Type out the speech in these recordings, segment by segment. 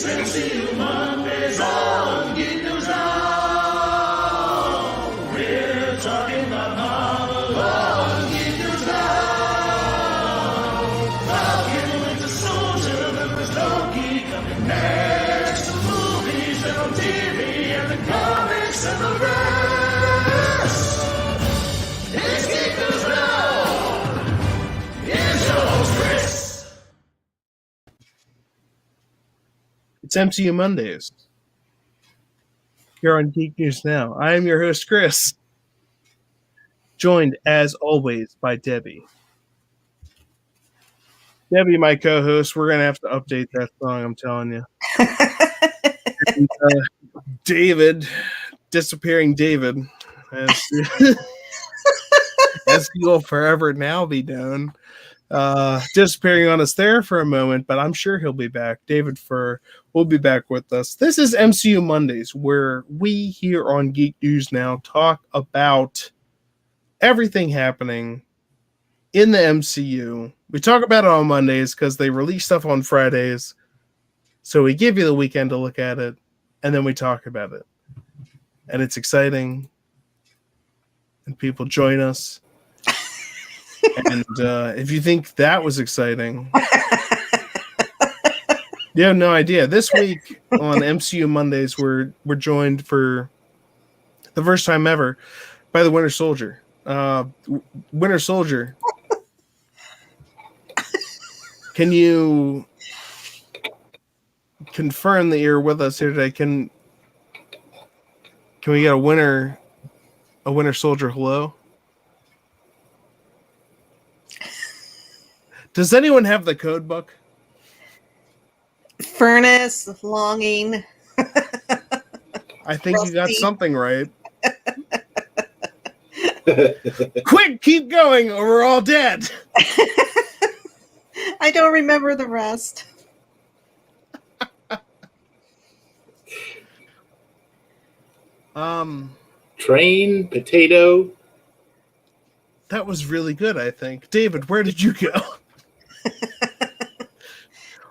MCU Mondays on Geek News Now. We're talking about Marvel on Geek News Now. Falcon, Winter Soldier, Memphis Loki coming next. The movies and on TV and the comics and the rest. It's Geek News Now. Here's your host, Chris. It's MCU Mondays here on Geek News Now. I am your host, Chris, joined as always by Debbie. Debbie, my co-host, we're going to have to update that song, I'm telling you. And, David, disappearing David, as he will forever now be known. Disappearing on us there for a moment, but I'm sure he'll be back. David will be back with us. This is MCU Mondays, where we here on Geek News Now talk about everything happening in the MCU. We talk about it on Mondays because they release stuff on Fridays. So we give you the weekend to look at it, and then we talk about it. And it's exciting. And people join us. And if you think that was exciting, you have no idea. This week on MCU Mondays, we're joined for the first time ever by the Winter Soldier. Winter Soldier, can you confirm that you're with us here today? Can we get a Winter Soldier hello? Does anyone have the code book? Furnace, longing. I think you got something right. Quick, keep going, or we're all dead. I don't remember the rest. Train, potato. That was really good, I think. David, where did you go?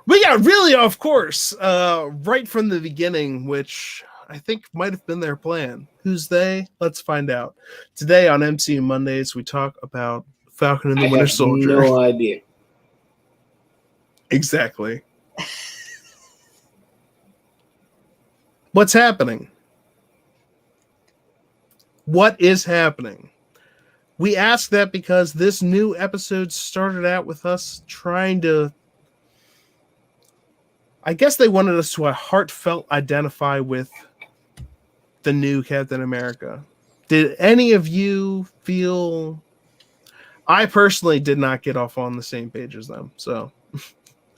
We got really off course right from the beginning, which I think might have been their plan. Who's they? Let's find out. Today on MCU Mondays, we talk about Falcon and the Winter Soldier. No idea. Exactly. What's happening? What is happening? We ask that because this new episode started out with us trying to... I guess they wanted us to heartfelt identify with the new Captain America. Did any of you feel... I personally did not get off on the same page as them, so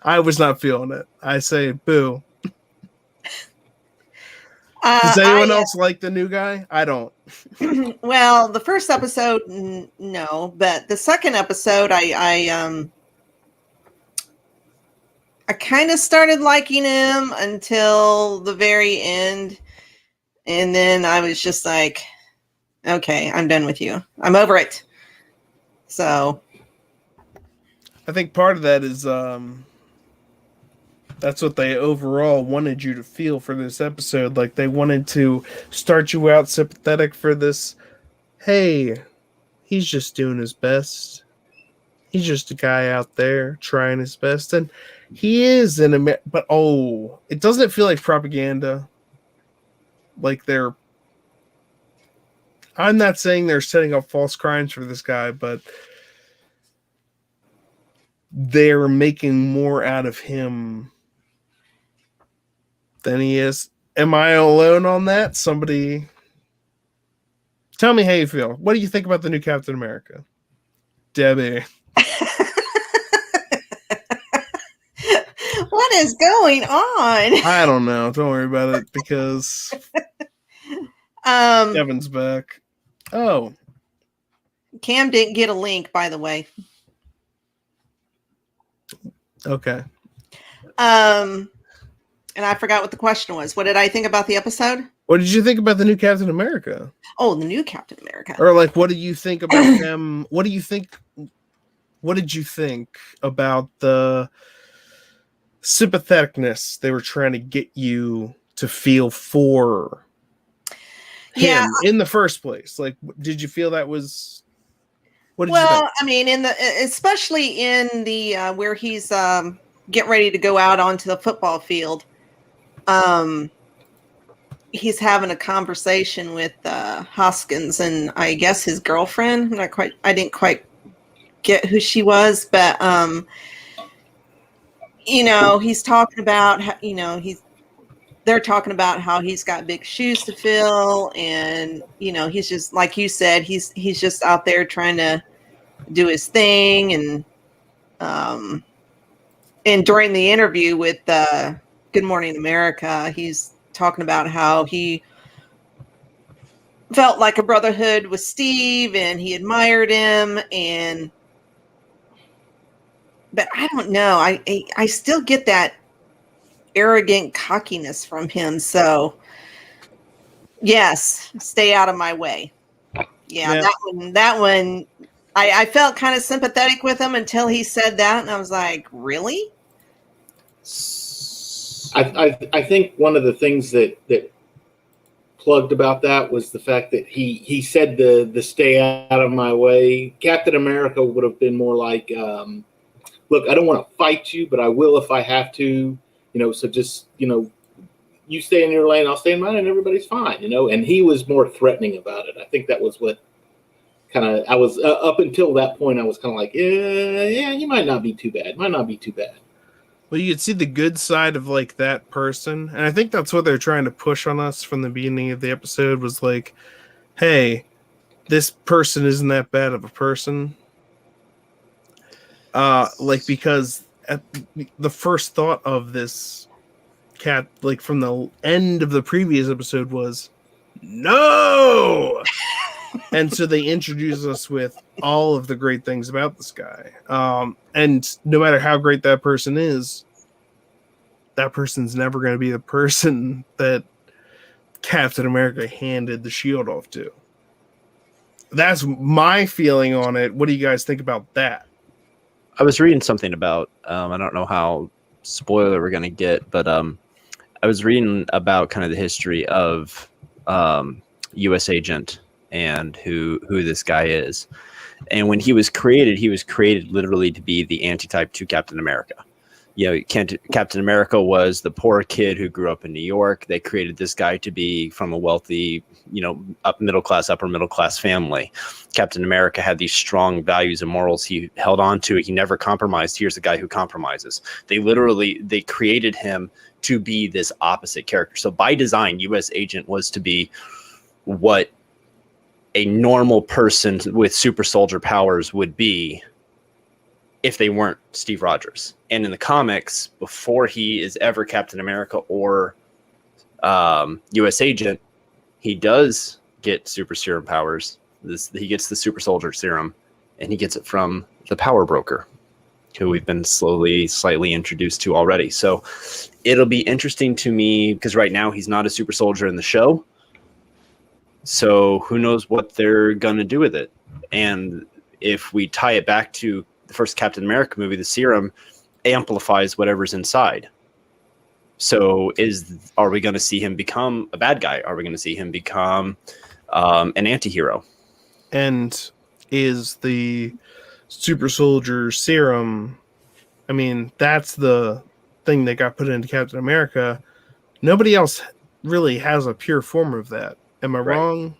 I was not feeling it. I say boo. Does anyone else like the new guy? I don't. Well, the first episode, no, but the second episode, I kind of started liking him until the very end, and then I was just like, okay, I'm done with you. I'm over it. So I think part of that is that's what they overall wanted you to feel for this episode. Like they wanted to start you out sympathetic for this. Hey, he's just doing his best. He's just a guy out there trying his best. And he is in America, but it doesn't feel like propaganda. Like I'm not saying they're setting up false crimes for this guy, but they're making more out of him than he is. Am I alone on that? Somebody tell me how you feel. What do you think about the new Captain America? Debbie. what is going on? I don't know. Don't worry about it because Kevin's back. Oh. Cam didn't get a link, by the way. Okay. And I forgot what the question was. What did I think about the episode? What did you think about the new Captain America? Oh, the new Captain America. Or like, what do you think about them? What did you think about the sympatheticness they were trying to get you to feel for him in the first place. Like, did you feel that was? What did you think? I mean, especially in the where he's getting ready to go out onto the football field, he's having a conversation with Hoskins and I guess his girlfriend. I didn't quite get who she was, but he's talking about how, they're talking about how he's got big shoes to fill, and he's just, like you said, he's just out there trying to do his thing, and during the interview with Good Morning America, he's talking about how he felt like a brotherhood with Steve and he admired him, but I don't know, I still get that arrogant cockiness from him. So yes, stay out of my way. Yeah. That one I felt kind of sympathetic with him until he said that, and I was like, really? I think one of the things that plugged about that was the fact that he said the stay out of my way. Captain America would have been more like, look, I don't want to fight you, but I will if I have to. So just, you stay in your lane, I'll stay in mine, and everybody's fine, And he was more threatening about it. I think that was what kind of, I was, up until that point, I was kind of like, yeah, you might not be too bad. Well, you could see the good side of, like, that person. And I think that's what they're trying to push on us from the beginning of the episode was like, hey, this person isn't that bad of a person. Because at the first thought of this cat, like from the end of the previous episode, was no. And so they introduce us with all of the great things about this guy. And no matter how great that person is, that person's never going to be the person that Captain America handed the shield off to. That's my feeling on it. What do you guys think about that? I was reading something about, I don't know how spoiler we're going to get, but I was reading about kind of the history of U.S. Agent and who this guy is. And when he was created literally to be the antitype to Captain America. Captain America was the poor kid who grew up in New York. They created this guy to be from a wealthy, upper middle class family. Captain America had these strong values and morals. He held on to it. He never compromised. Here's the guy who compromises. They created him to be this opposite character. So by design, U.S. Agent was to be what a normal person with super soldier powers would be if they weren't Steve Rogers. And in the comics, before he is ever Captain America or U.S. Agent, he does get super serum powers. He gets the super soldier serum, and he gets it from the power broker, who we've been slightly introduced to already. So it'll be interesting to me, because right now he's not a super soldier in the show. So who knows what they're going to do with it. And if we tie it back to the first Captain America movie, the serum amplifies whatever's inside. So are we going to see him become a bad guy? Are we going to see him become an anti-hero? And is the super soldier serum, I mean, that's the thing that got put into Captain America. Nobody else really has a pure form of that. Am I wrong?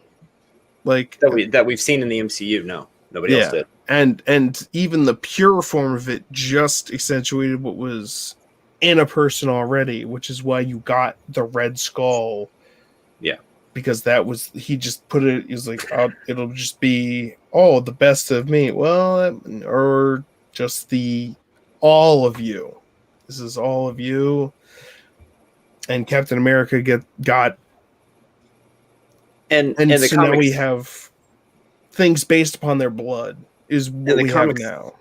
Like that we've seen in the MCU? No, nobody else did. And even the pure form of it just accentuated what was in a person already, which is why you got the Red Skull. Yeah. Because he just put it, he was like, it'll just be, the best of me. Well, or just all of you. This is all of you. And Captain America got. And so comics, now we have things based upon their blood is what we have now.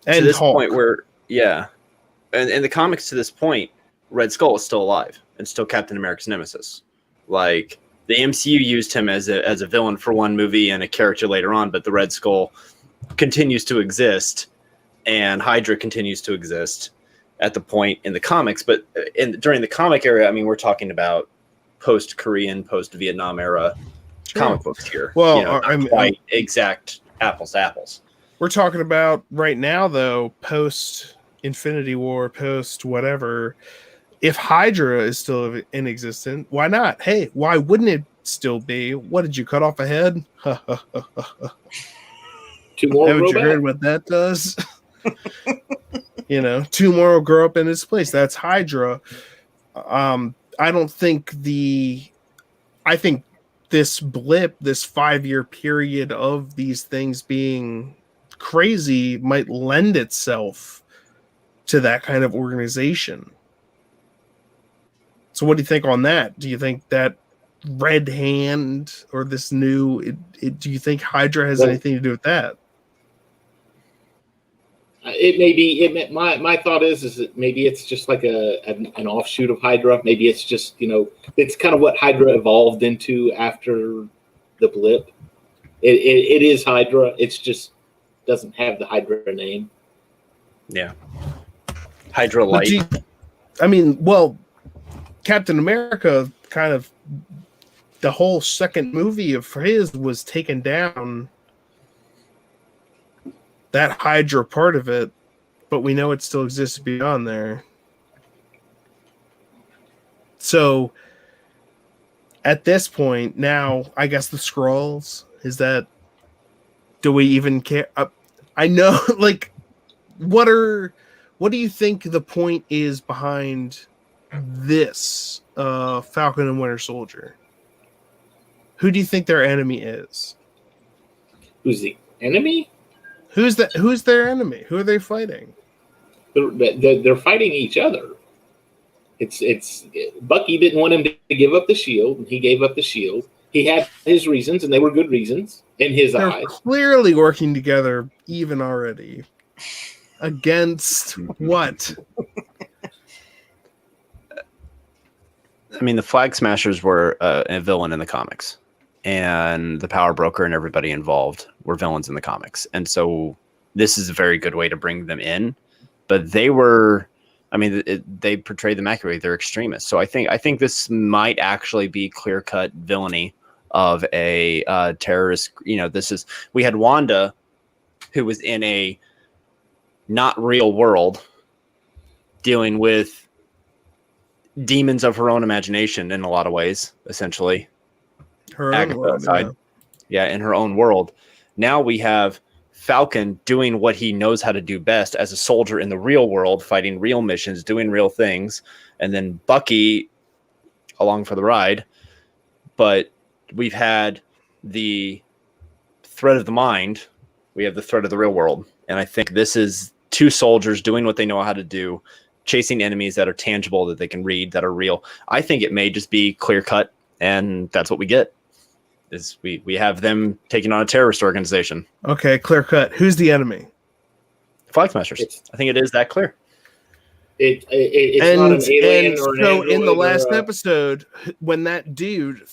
And to this Hulk. point where, and in the comics to this point, Red Skull is still alive and still Captain America's nemesis. Like, the MCU used him as a villain for one movie and a character later on, but the Red Skull continues to exist, and Hydra continues to exist. at the point in the comics, but during the comic era, I mean, we're talking about post-Korean, post-Vietnam era comic books here. Well, not quite exact apples to apples. We're talking about right now, though, post Infinity War, post whatever. If Hydra is still in existence, why not? Hey, why wouldn't it still be? What did you cut off a head? Two more. Haven't you heard what that does? Two more will grow up in its place. That's Hydra. I think this blip, this 5-year period of these things being crazy might lend itself to that kind of organization. So what do you think on that? Do you think that Red Hand or this new, do you think Hydra has anything to do with that? It may be. My thought is that maybe it's just like an offshoot of Hydra. Maybe it's just it's kind of what Hydra evolved into after the blip. It is Hydra. It's just doesn't have the Hydra name. Yeah, Hydra Light. Captain America kind of the whole second movie of his was taken down. That Hydra part of it, but we know it still exists beyond there. So at this point now, I guess the Skrulls, do we even care? I know, what do you think the point is behind this Falcon and Winter Soldier? Who do you think their enemy is? Who's the enemy? Who's their enemy? Who are they fighting? They're fighting each other. It's Bucky didn't want him to give up the shield, and he gave up the shield. He had his reasons, and they were good reasons in his eyes. They're clearly working together, even already. Against what? I mean, the Flag Smashers were a villain in the comics, and the Power Broker and everybody involved were villains in the comics. And so this is a very good way to bring them in. But they were, they portray them accurately. They're extremists. So I think this might actually be clear-cut villainy of a terrorist. We had Wanda, who was in a not real world, dealing with demons of her own imagination in a lot of ways, essentially. Her own world, in her own world. Now we have Falcon doing what he knows how to do best as a soldier in the real world, fighting real missions, doing real things, and then Bucky along for the ride. But we've had the threat of the mind, we have the threat of the real world, and I think this is two soldiers doing what they know how to do, chasing enemies that are tangible, that they can read, that are real. I think it may just be clear cut, and that's what we get. Is we have them taking on a terrorist organization. Okay, clear cut. Who's the enemy? Flag Smashers. I think it is that clear. It's not an alien or an so in the android last episode, when that dude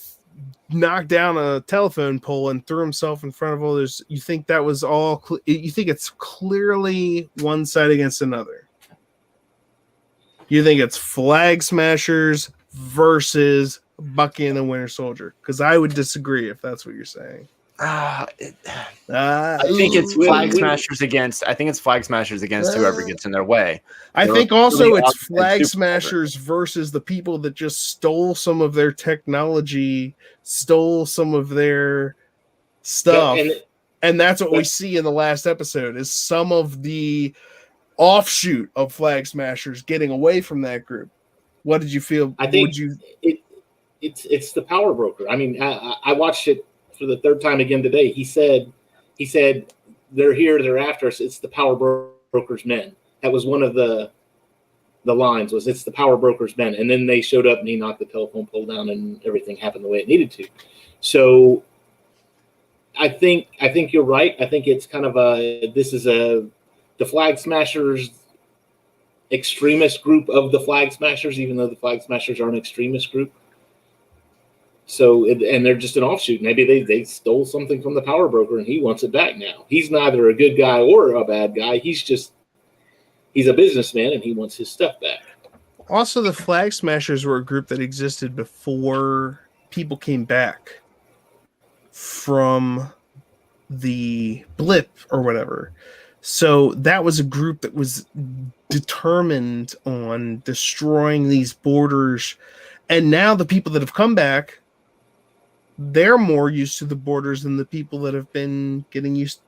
knocked down a telephone pole and threw himself in front of all those, you think that was all? You think it's clearly one side against another? You think it's Flag Smashers versus Bucky and the Winter Soldier? Because I would disagree if that's what you're saying. I think it's Flag Smashers against. I think it's Flag Smashers against whoever gets in their way. I think also it's Flag Smashers versus the people that just stole some of their technology, stole some of their stuff, and that's what we see in the last episode. Is some of the offshoot of Flag Smashers getting away from that group. What did you feel? I think it's the Power Broker. I watched it for the third time again today. He said they're here, they're after us. It's the Power Broker's men. That was one of the lines, was it's the Power Broker's men. And then they showed up and he knocked the telephone pole down and everything happened the way it needed to. So I think you're right. I think it's kind of the Flag Smashers extremist group of the Flag Smashers, even though the Flag Smashers are an extremist group. So, and they're just an offshoot. Maybe they stole something from the Power Broker and he wants it back now. He's neither a good guy or a bad guy. He's just he's a businessman and he wants his stuff back. Also, the Flag Smashers were a group that existed before people came back from the blip or whatever. So that was a group that was determined on destroying these borders. And now the people that have come back, they're more used to the borders than the people that have been getting used.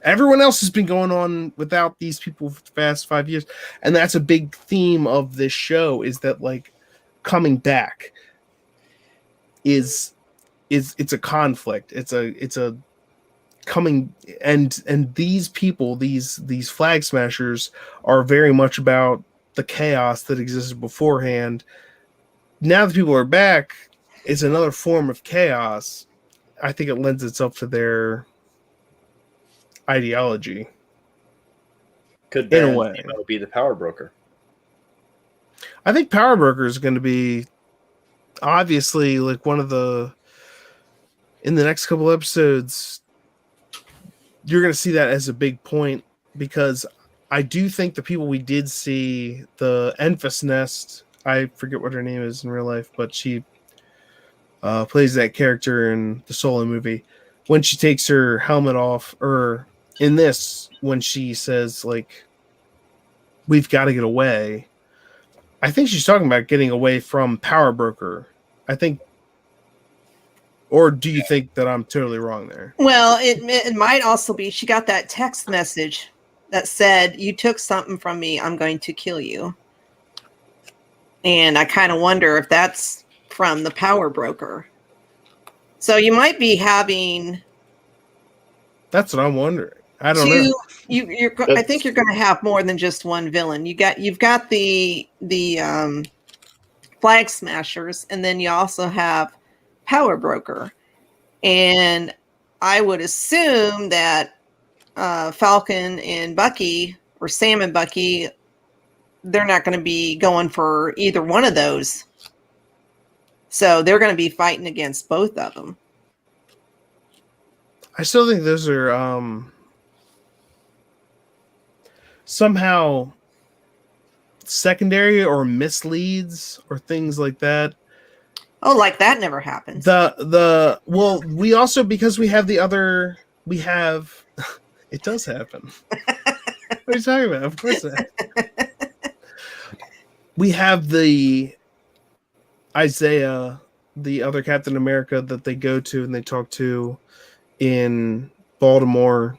Everyone else has been going on without these people for the past 5 years. And that's a big theme of this show, is that like coming back is it's a conflict. It's a coming, and these people, these Flag Smashers are very much about the chaos that existed beforehand. Now that people are back, it's another form of chaos. I think it lends itself to their ideology. Could In a Ben way. Zemo be the power broker? I think Power Broker is going to be obviously like one of the, in the next couple episodes, you're going to see that as a big point, because I do think the people we did see, the Enfys Nest, I forget what her name is in real life, but she plays that character in the Solo movie. When she takes her helmet off, or in this, when she says, like, we've got to get away, I think she's talking about getting away from Power Broker. I think, or do you think that I'm totally wrong there? Well, it might also be she got that text message that said, "You took something from me. I'm going to kill you." And I kind of wonder if that's from the Power Broker. So you might be having. That's what I'm wondering. I don't know. I think you're going to have more than just one villain. You've got the Flag Smashers, and then you also have Power Broker. And I would assume that Falcon and Bucky, or Sam and Bucky, they're not going to be going for either one of those. So they're going to be fighting against both of them. I still think those are somehow secondary or misleads or things like that. Oh, like that never happens. Well, we also, because we have it does happen. What are you talking about? Of course that. We have the Isaiah, the other Captain America that they go to and they talk to in Baltimore.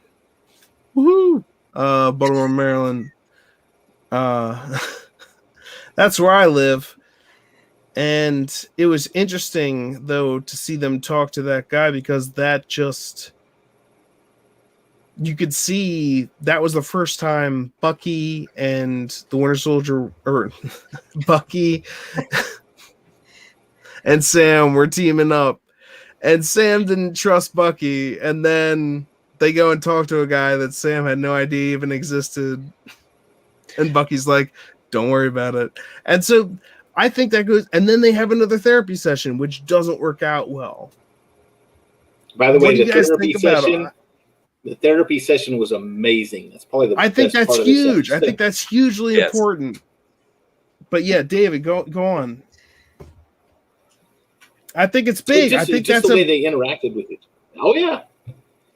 Woohoo! Baltimore, Maryland. That's where I live. And it was interesting, though, to see them talk to that guy, because that just, you could see that was the first time Bucky and the Winter Soldier, or Bucky and Sam were teaming up. And Sam didn't trust Bucky. And then they go and talk to a guy that Sam had no idea even existed. And Bucky's like, don't worry about it. And so I think that goes, and then they have another therapy session, which doesn't work out well. By the What way, do you guys think about the therapy session was amazing. That's probably the I think best that's part of this huge. I episode. think that's hugely important. But yeah, David, go on. I think it's big. I think just that's the way they interacted with it. Oh yeah,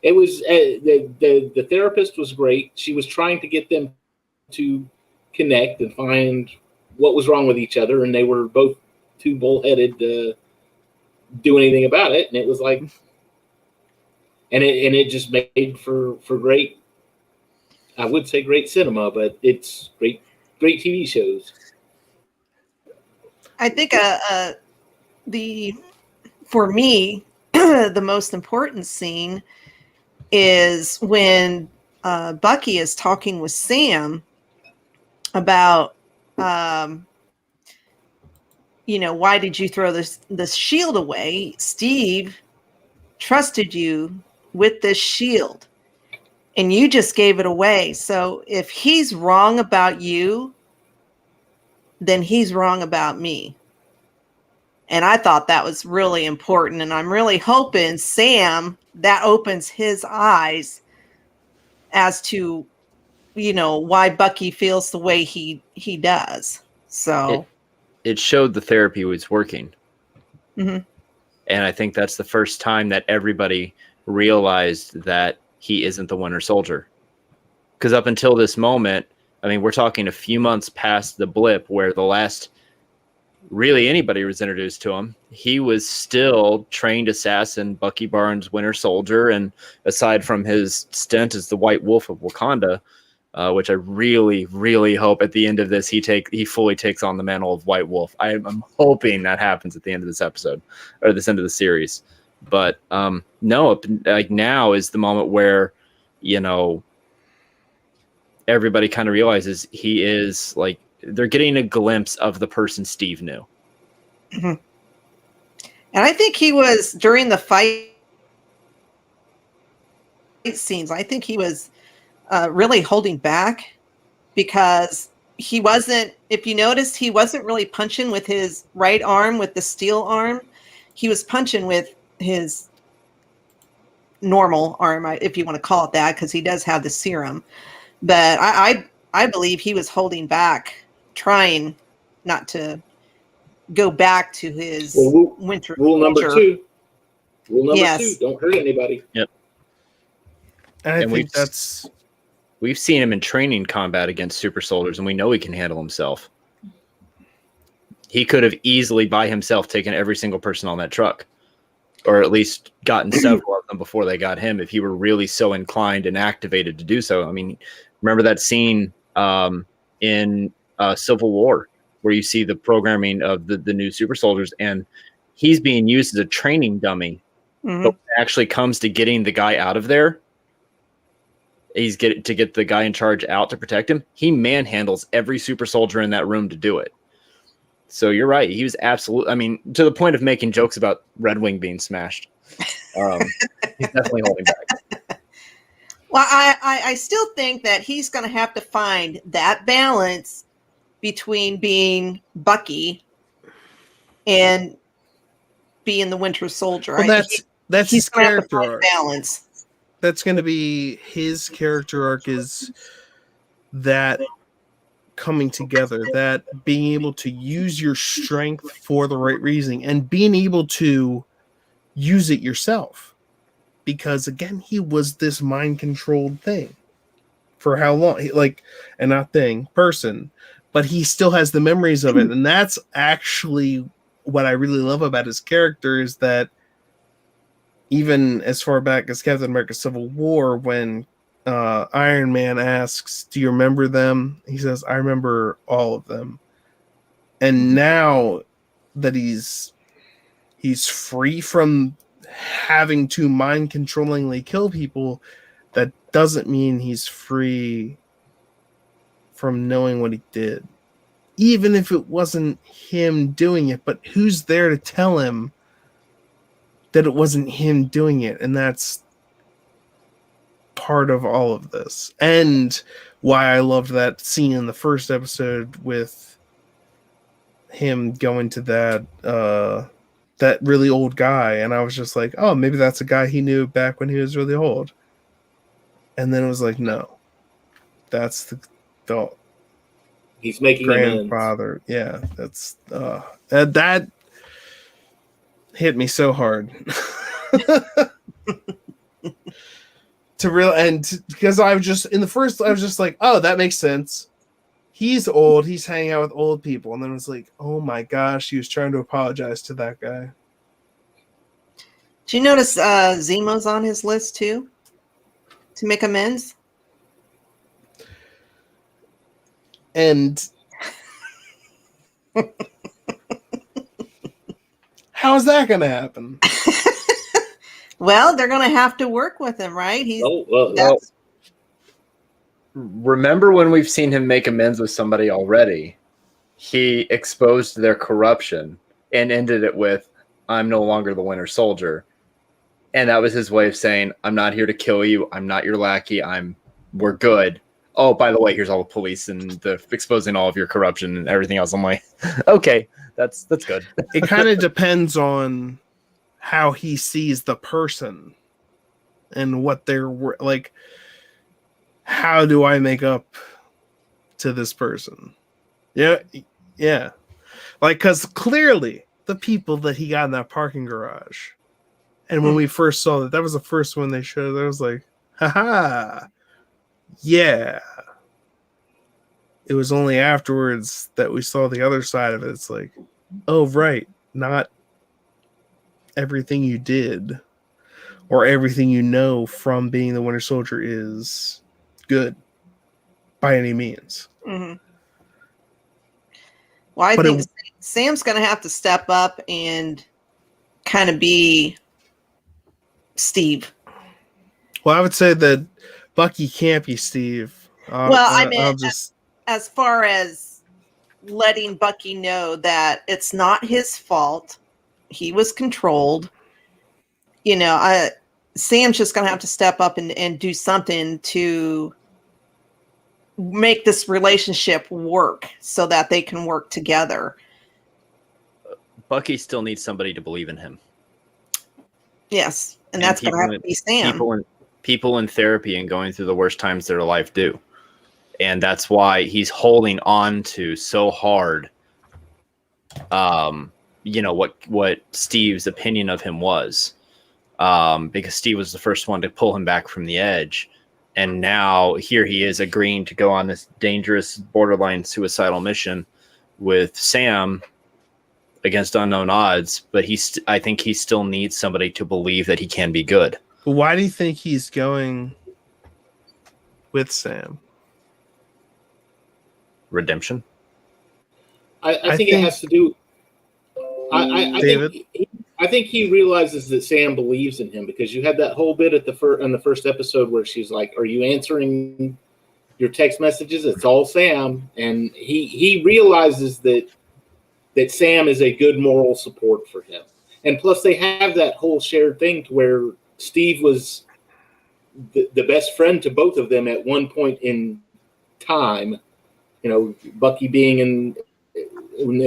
it was the therapist was great. She was trying to get them to connect and find what was wrong with each other, and they were both too bullheaded to do anything about it. And it was like, and it just made for great. I would say great cinema, but it's great TV shows. I think for me, the most important scene is when Bucky is talking with Sam about, why did you throw this shield away? Steve trusted you with this shield, and you just gave it away. So if he's wrong about you, then he's wrong about me. And I thought that was really important. And I'm really hoping Sam, that opens his eyes as to why Bucky feels the way he does. So It showed the therapy was working. Mhm. And I think that's the first time that everybody realized that he isn't the Winter Soldier. Because up until this moment, I mean, we're talking a few months past the blip where the last really anybody was introduced to him. He was still trained assassin, Bucky Barnes, Winter Soldier. And aside from his stint as the White Wolf of Wakanda, which I really, really hope at the end of this he fully takes on the mantle of White Wolf. I'm hoping that happens at the end of this episode or this end of the series. But no, like now is the moment where everybody kind of realizes he is like they're getting a glimpse of the person Steve knew. And I think he was during the fight scenes. I think he was really holding back because he wasn't, if you noticed, he wasn't really punching with his right arm with the steel arm. He was punching with his normal arm, if you want to call it that, because he does have the serum. But I believe he was holding back, trying not to go back to his winter. Rule number two. Rule number Yes. 2, don't hurt anybody. Yep. And I And think that's we've seen him in training combat against super soldiers, and we know he can handle himself. He could have easily by himself taken every single person on that truck, or at least gotten several of them before they got him if he were really so inclined and activated to do so. I mean, remember that scene in Civil War where you see the programming of the new super soldiers, and he's being used as a training dummy. Mhm. But when it actually comes to getting the guy out of there, to get the guy in charge out to protect him, he manhandles every super soldier in that room to do it. So you're right. He was absolutely, I mean, to the point of making jokes about Red Wing being smashed. He's definitely holding back. Well, I still think that he's going to have to find that balance between being Bucky and being the Winter Soldier. well, that's He's his going to have to character find arc. balance. That's going to be his character arc, is that coming together, that being able to use your strength for the right reason and being able to use it yourself. Because again, he was this mind controlled thing for how long? Person, but he still has the memories of it. And that's actually what I really love about his character, is that even as far back as Captain America Civil War, when Iron Man asks, "Do you remember them?" He says, "I remember all of them." And now that he's free from having to mind controllingly kill people, that doesn't mean he's free from knowing what he did. Even if it wasn't him doing it, but who's there to tell him that it wasn't him doing it? And that's part of all of this, and why I loved that scene in the first episode with him going to that really old guy, and I was just like, oh, maybe that's a guy he knew back when he was really old. And then it was like, no, that's the He's making grandfather. amends. Yeah, that's that hit me so hard. Because I was just in the first, I was just like, oh, that makes sense. He's old. He's hanging out with old people. And then it was like, oh my gosh, he was trying to apologize to that guy. Do you notice Zemo's on his list too? To make amends? And how is that going to happen? Well, they're going to have to work with him, right? Remember when we've seen him make amends with somebody already? He exposed their corruption and ended it with, "I'm no longer the Winter Soldier." And that was his way of saying, "I'm not here to kill you. I'm not your lackey. We're good. Oh, by the way, here's all the police and the exposing all of your corruption and everything else." I'm like, okay, that's good. It kind of depends on how he sees the person and what they're like. how do I make up to this person? Yeah. Like, because clearly the people that he got in that parking garage, and when we first saw that was the first one they showed, I was like, haha, yeah. It was only afterwards that we saw the other side of it. It's like, oh, right, not everything you did or everything you know from being the Winter Soldier is good by any means. Mm-hmm. Well, I think Sam's going to have to step up and kind of be Steve. Well, I would say that Bucky can't be Steve. I meant as far as letting Bucky know that it's not his fault. He was controlled. Sam's just going to have to step up and do something to make this relationship work so that they can work together. Bucky still needs somebody to believe in him. Yes, and that's going to have to be Sam. People in therapy and going through the worst times of their life do. And that's why he's holding on to so hard what Steve's opinion of him was. Because Steve was the first one to pull him back from the edge. And now here he is agreeing to go on this dangerous, borderline suicidal mission with Sam against unknown odds. But I think he still needs somebody to believe that he can be good. Why do you think he's going with Sam? Redemption? I think it has to do. I think he realizes that Sam believes in him, because you had that whole bit in the first episode where she's like, "Are you answering your text messages?" It's all Sam, and he realizes that Sam is a good moral support for him, and plus they have that whole shared thing to where Steve was the best friend to both of them at one point in time. Bucky being in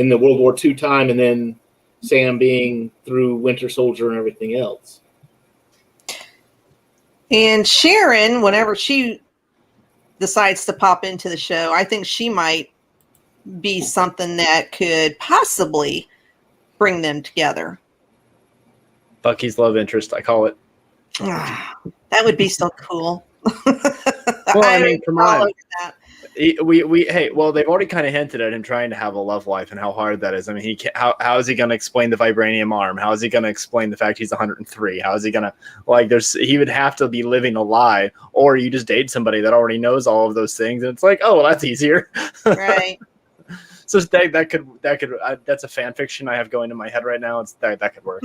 the World War II time, and then Sam being through Winter Soldier and everything else. And Sharon, whenever she decides to pop into the show, I think she might be something that could possibly bring them together. Bucky's love interest, I call it. That would be so cool. Well, I mean, come on. They've already kind of hinted at him trying to have a love life and how hard that is. I mean, how is he going to explain the vibranium arm? How is he going to explain the fact he's 103? How is he going to he would have to be living a lie, or you just date somebody that already knows all of those things, and it's like, oh, well, that's easier, right? So that's a fan fiction I have going in my head right now. That could work.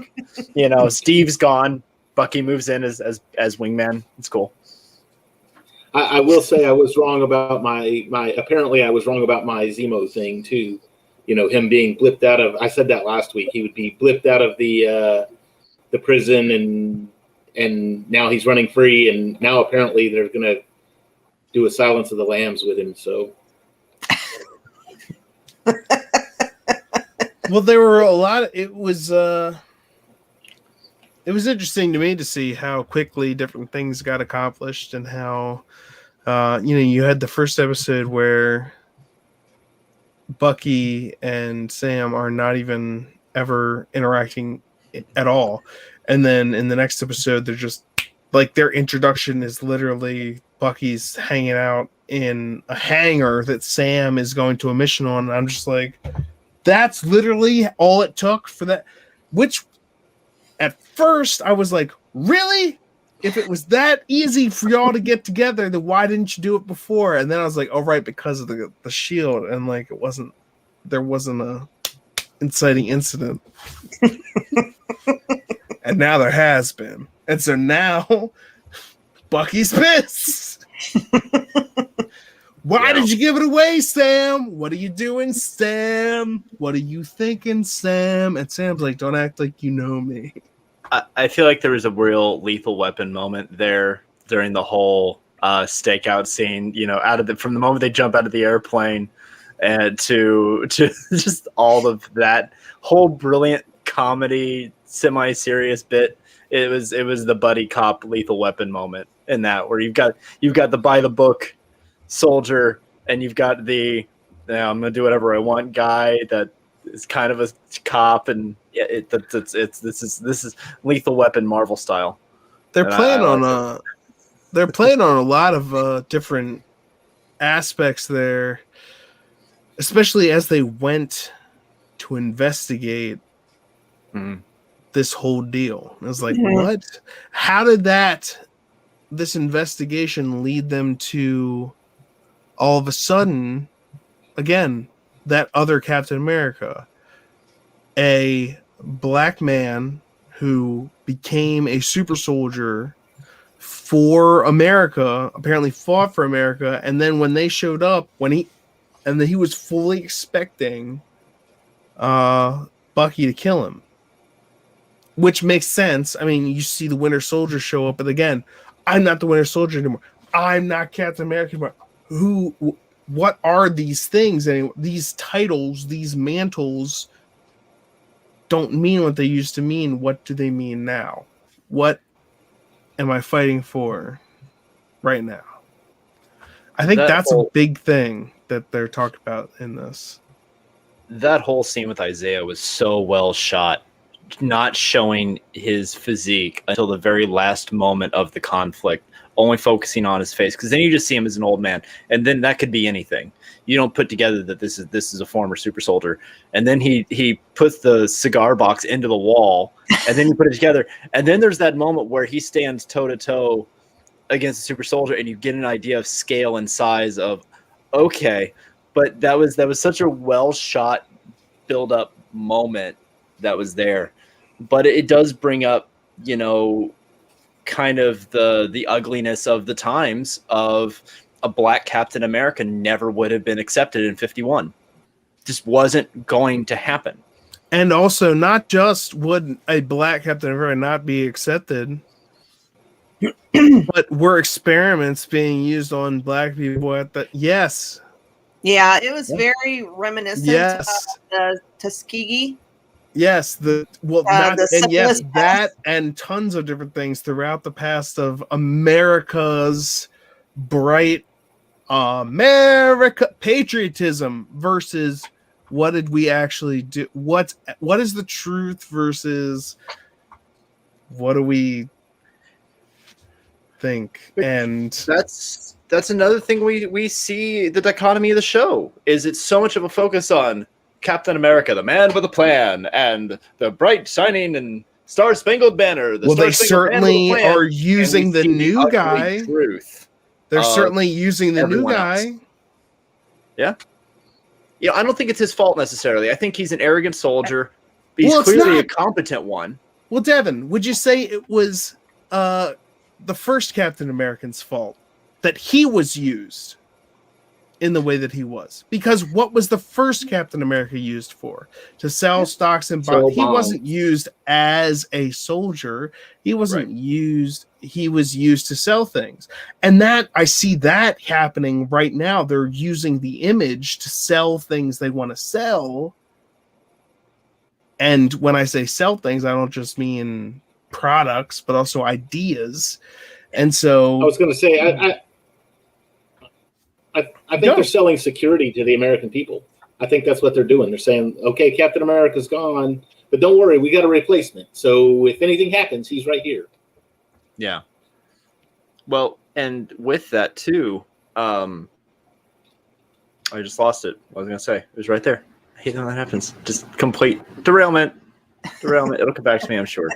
Steve's gone, Bucky moves in as wingman. It's cool. I will say I was wrong about apparently I was wrong about my Zemo thing too. Him being blipped out of, I said that last week, he would be blipped out of the prison and now he's running free, and now apparently they're going to do a Silence of the Lambs with him. So. Well, there were a lot. It was interesting to me to see how quickly different things got accomplished, and how, you had the first episode where Bucky and Sam are not even ever interacting at all. And then in the next episode, they're just like, their introduction is literally Bucky's hanging out in a hangar that Sam is going to a mission on. And I'm just like, that's literally all it took for that. Which at first I was like, really? If it was that easy for y'all to get together, then why didn't you do it before? And then I was like, oh, right, because of the shield. And like, there wasn't a inciting incident. And now there has been. And so now Bucky's pissed. Why did you give it away, Sam? What are you doing, Sam? What are you thinking, Sam? And Sam's like, don't act like you know me. I feel like there was a real Lethal Weapon moment there during the whole stakeout scene. From the moment they jump out of the airplane and to just all of that whole brilliant comedy, semi-serious bit. It was the buddy cop Lethal Weapon moment in that, where you've got the by the book soldier, and you've got the I'm gonna do whatever I want guy that is kind of a cop, and this is Lethal Weapon Marvel style. They're And playing I on like they're playing on a lot of different aspects there, especially as they went to investigate this whole deal. I was like, what? How did this investigation lead them to all of a sudden, again, that other Captain America, a black man who became a super soldier for America, apparently fought for America, and then when they showed up, he was fully expecting Bucky to kill him, which makes sense. I mean, you see the Winter Soldier show up, but again, I'm not the Winter Soldier anymore. I'm not Captain America anymore. What are these things? And these titles, these mantles, don't mean what they used to mean. What do they mean now? What am I fighting for right now? I think that's a big thing that they're talking about in this. That whole scene with Isaiah was so well shot, not showing his physique until the very last moment of the conflict, only focusing on his face, because then you just see him as an old man, and then that could be anything. You don't put together that this is a former super soldier, and then he puts the cigar box into the wall, and then you put it together, and then there's that moment where he stands toe to toe against a super soldier, and you get an idea of scale and size of, okay, but that was such a well shot build up moment that was there, but it does bring up, kind of the ugliness of the times of a black Captain America never would have been accepted in 51. Just wasn't going to happen. And also, not just would a black Captain America not be accepted, but were experiments being used on black people at the yes. Yeah, it was very reminiscent of the Tuskegee. Yes, that and tons of different things throughout the past of America's bright America patriotism versus what did we actually do? What is the truth versus what do we think? And that's another thing we see the dichotomy of the show is it's so much of a focus on Captain America, the man with a plan, and the bright shining and Star-Spangled Banner. They certainly are using the new guy. They're certainly using the new guy. Yeah. Yeah, I don't think it's his fault necessarily. I think he's an arrogant soldier. He's clearly a competent one. Well, Devin, would you say it was the first Captain American's fault that he was used in the way that he was? Because what was the first Captain America used for? To sell stocks and bonds. He wasn't used as a soldier. He wasn't used. He was used to sell things. And that I see that happening right now. They're using the image to sell things they want to sell. And when I say sell things, I don't just mean products, but also ideas. And so I was going to say, I think they're selling security to the American people. I think that's what they're doing. They're saying, okay, Captain America's gone, but don't worry, we got a replacement. So if anything happens, he's right here. Yeah. Well, and with that too, I just lost it. What was I going to say? It was right there. I hate when that happens. Just complete derailment. It'll come back to me, I'm sure.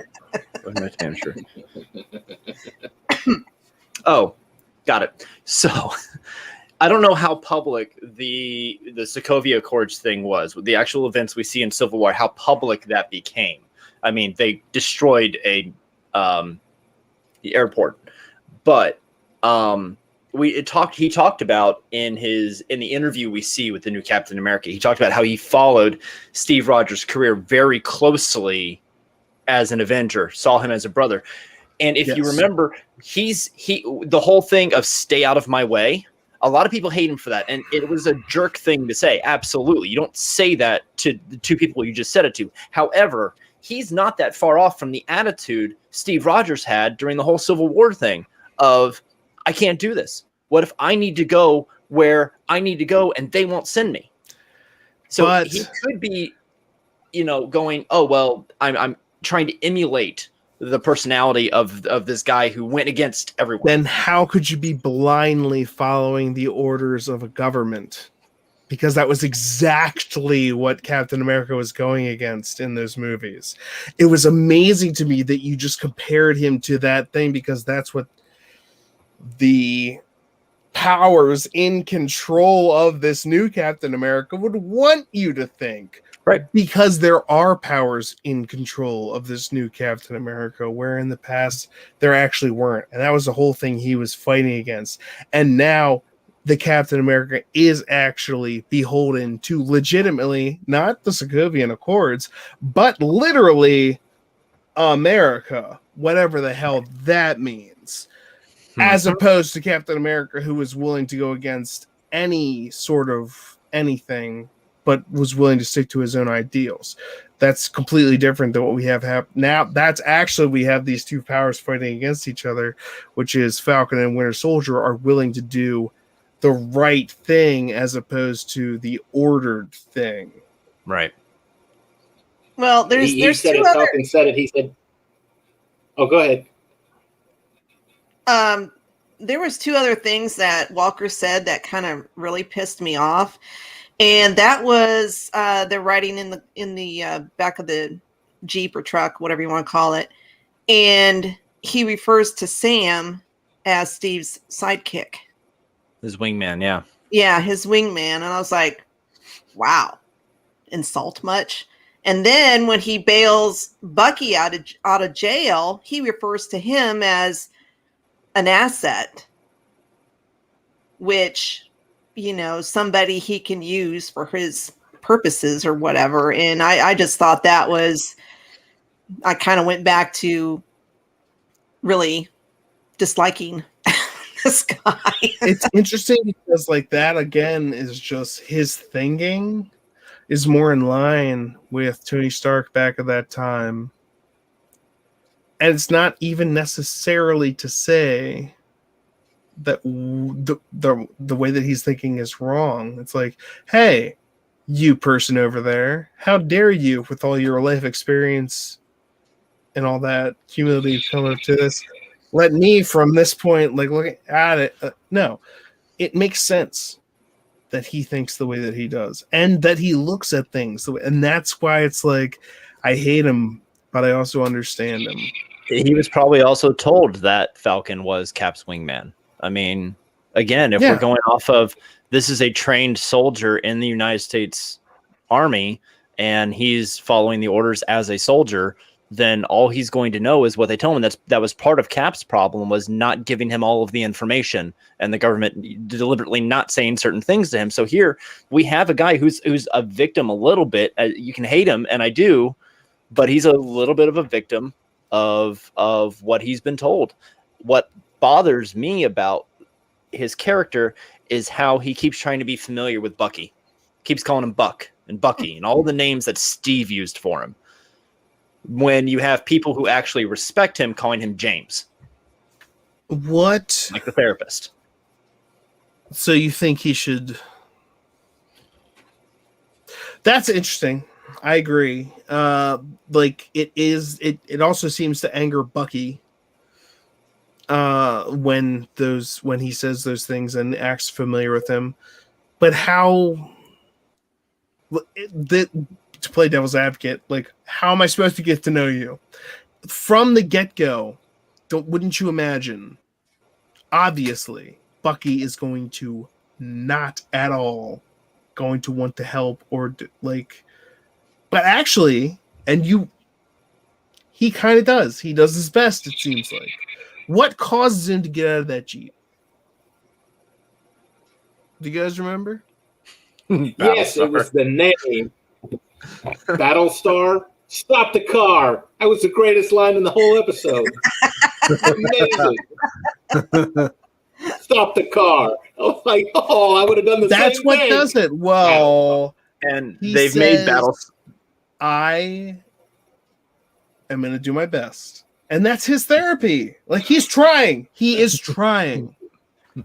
Oh, got it. So I don't know how public the Sokovia Accords thing was. The actual events we see in Civil War, how public that became. I mean, they destroyed the airport, but he talked about in the interview we see with the new Captain America, he talked about how he followed Steve Rogers' career very closely as an Avenger, saw him as a brother. And if you remember, the whole thing of stay out of my way, a lot of people hate him for that. And it was a jerk thing to say. Absolutely. You don't say that to the two people you just said it to. However, he's not that far off from the attitude Steve Rogers had during the whole Civil War thing of, I can't do this. What if I need to go where I need to go and they won't send me? So he could be, going, oh, well, I'm trying to emulate the personality of this guy who went against everyone. Then how could you be blindly following the orders of a government? Because that was exactly what Captain America was going against in those movies. It was amazing to me that you just compared him to that thing, because that's what the powers in control of this new Captain America would want you to think. Right. Because there are powers in control of this new Captain America, where in the past there actually weren't. And that was the whole thing he was fighting against. And now the Captain America is actually beholden to legitimately, not the Sokovian Accords, but literally America, whatever the hell that means. As opposed to Captain America, who was willing to go against any sort of anything, but was willing to stick to his own ideals. That's completely different than what we have now. That's actually, we have these two powers fighting against each other, which is Falcon and Winter Soldier are willing to do the right thing as opposed to the ordered thing. Right. Well, there's said two it, other. Falcon said it. He said, "Oh, go ahead." There was two other things that Walker said that kind of really pissed me off, and that was the writing in the back of the Jeep or truck, whatever you want to call it, and he refers to Sam as Steve's sidekick. His wingman, yeah. Yeah, his wingman. And I was like, wow, insult much? And then when he bails Bucky out of jail, he refers to him as an asset, which, somebody he can use for his purposes or whatever. And I just thought that was, I kind of went back to really disliking this guy. It's interesting because that again is just his thinking is more in line with Tony Stark back at that time. And it's not even necessarily to say that the way that he's thinking is wrong. It's like, hey, you person over there, how dare you, with all your life experience and all that cumulative coming up to this, let me from this point, looking at it. No, it makes sense that he thinks the way that he does and that he looks at things. And that's why it's like, I hate him, but I also understand him. He was probably also told that Falcon was Cap's wingman. I mean, again, if we're going off of, this is a trained soldier in the United States Army and he's following the orders as a soldier, then all he's going to know is what they tell him. That was part of Cap's problem, was not giving him all of the information and the government deliberately not saying certain things to him. So here we have a guy who's a victim a little bit. You can hate him, and I do, but he's a little bit of a victim of what he's been told. What bothers me about his character is how he keeps trying to be familiar with Bucky. Keeps calling him Buck and Bucky and all the names that Steve used for him, when you have people who actually respect him calling him James. What? Like the therapist. So you think he should... That's interesting. I agree. It also seems to anger Bucky when he says those things and acts familiar with him. But how... to play devil's advocate, how am I supposed to get to know you? From the get-go, wouldn't you imagine, obviously, Bucky is going to not at all going to want to help but actually, he kind of does. He does his best, it seems like. What causes him to get out of that Jeep? Do you guys remember? Yes, it was the name. Battlestar, stop the car. That was the greatest line in the whole episode. Amazing. Stop the car. I was like, I would have done the same thing. That's what does it. Well, and they've made battles. I I'm going to do my best. And that's his therapy. Like, he's trying. He is trying.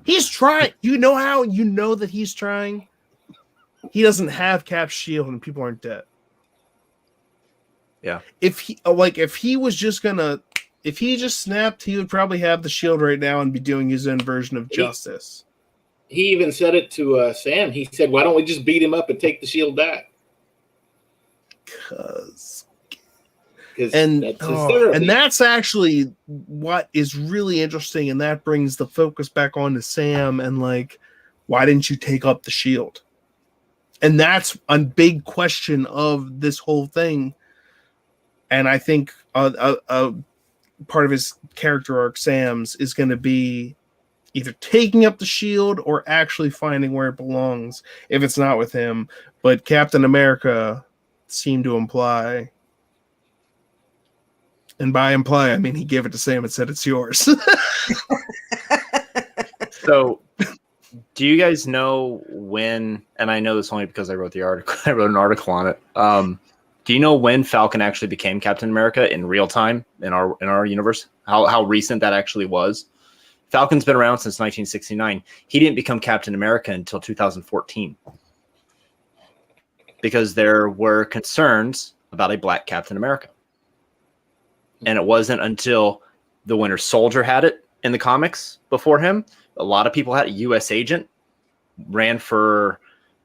He's trying. You know how you know that he's trying? He doesn't have Cap's shield and people aren't dead. Yeah. If he was just gonna, if he just snapped, he would probably have the shield right now and be doing his own version of justice. He even said it to Sam. He said, "Why don't we just beat him up and take the shield back?" And that's actually what is really interesting, and that brings the focus back onto Sam and like, why didn't you take up the shield? And that's a big question of this whole thing. And I think a part of his character arc, Sam's, is going to be either taking up the shield or actually finding where it belongs if it's not with him. But Captain America seemed to imply, and by imply, I mean he gave it to Sam and said, "It's yours." So, do you guys know when, and I know this only because I wrote the article, I wrote an article on it. Do you know when Falcon actually became Captain America in real time in our universe? How recent that actually was? Falcon's been around since 1969. He didn't become Captain America until 2014 because there were concerns about a black Captain America. And it wasn't until the Winter Soldier had it in the comics before him. A lot of people had a U.S. agent, ran for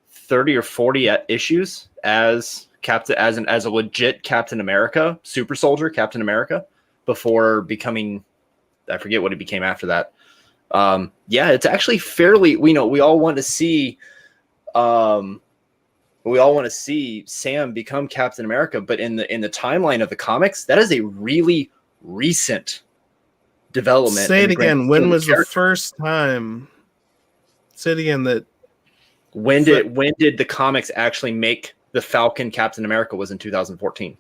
30 or 40 issues as a legit Captain America, super soldier Captain America, before becoming, I forget what he became after that. Yeah, it's actually fairly, we all want to see Sam become Captain America, but in the timeline of the comics, that is a really recent development. Say it again. When was the first time? Say it again. When did the comics actually make the Falcon Captain America? Was in 2014.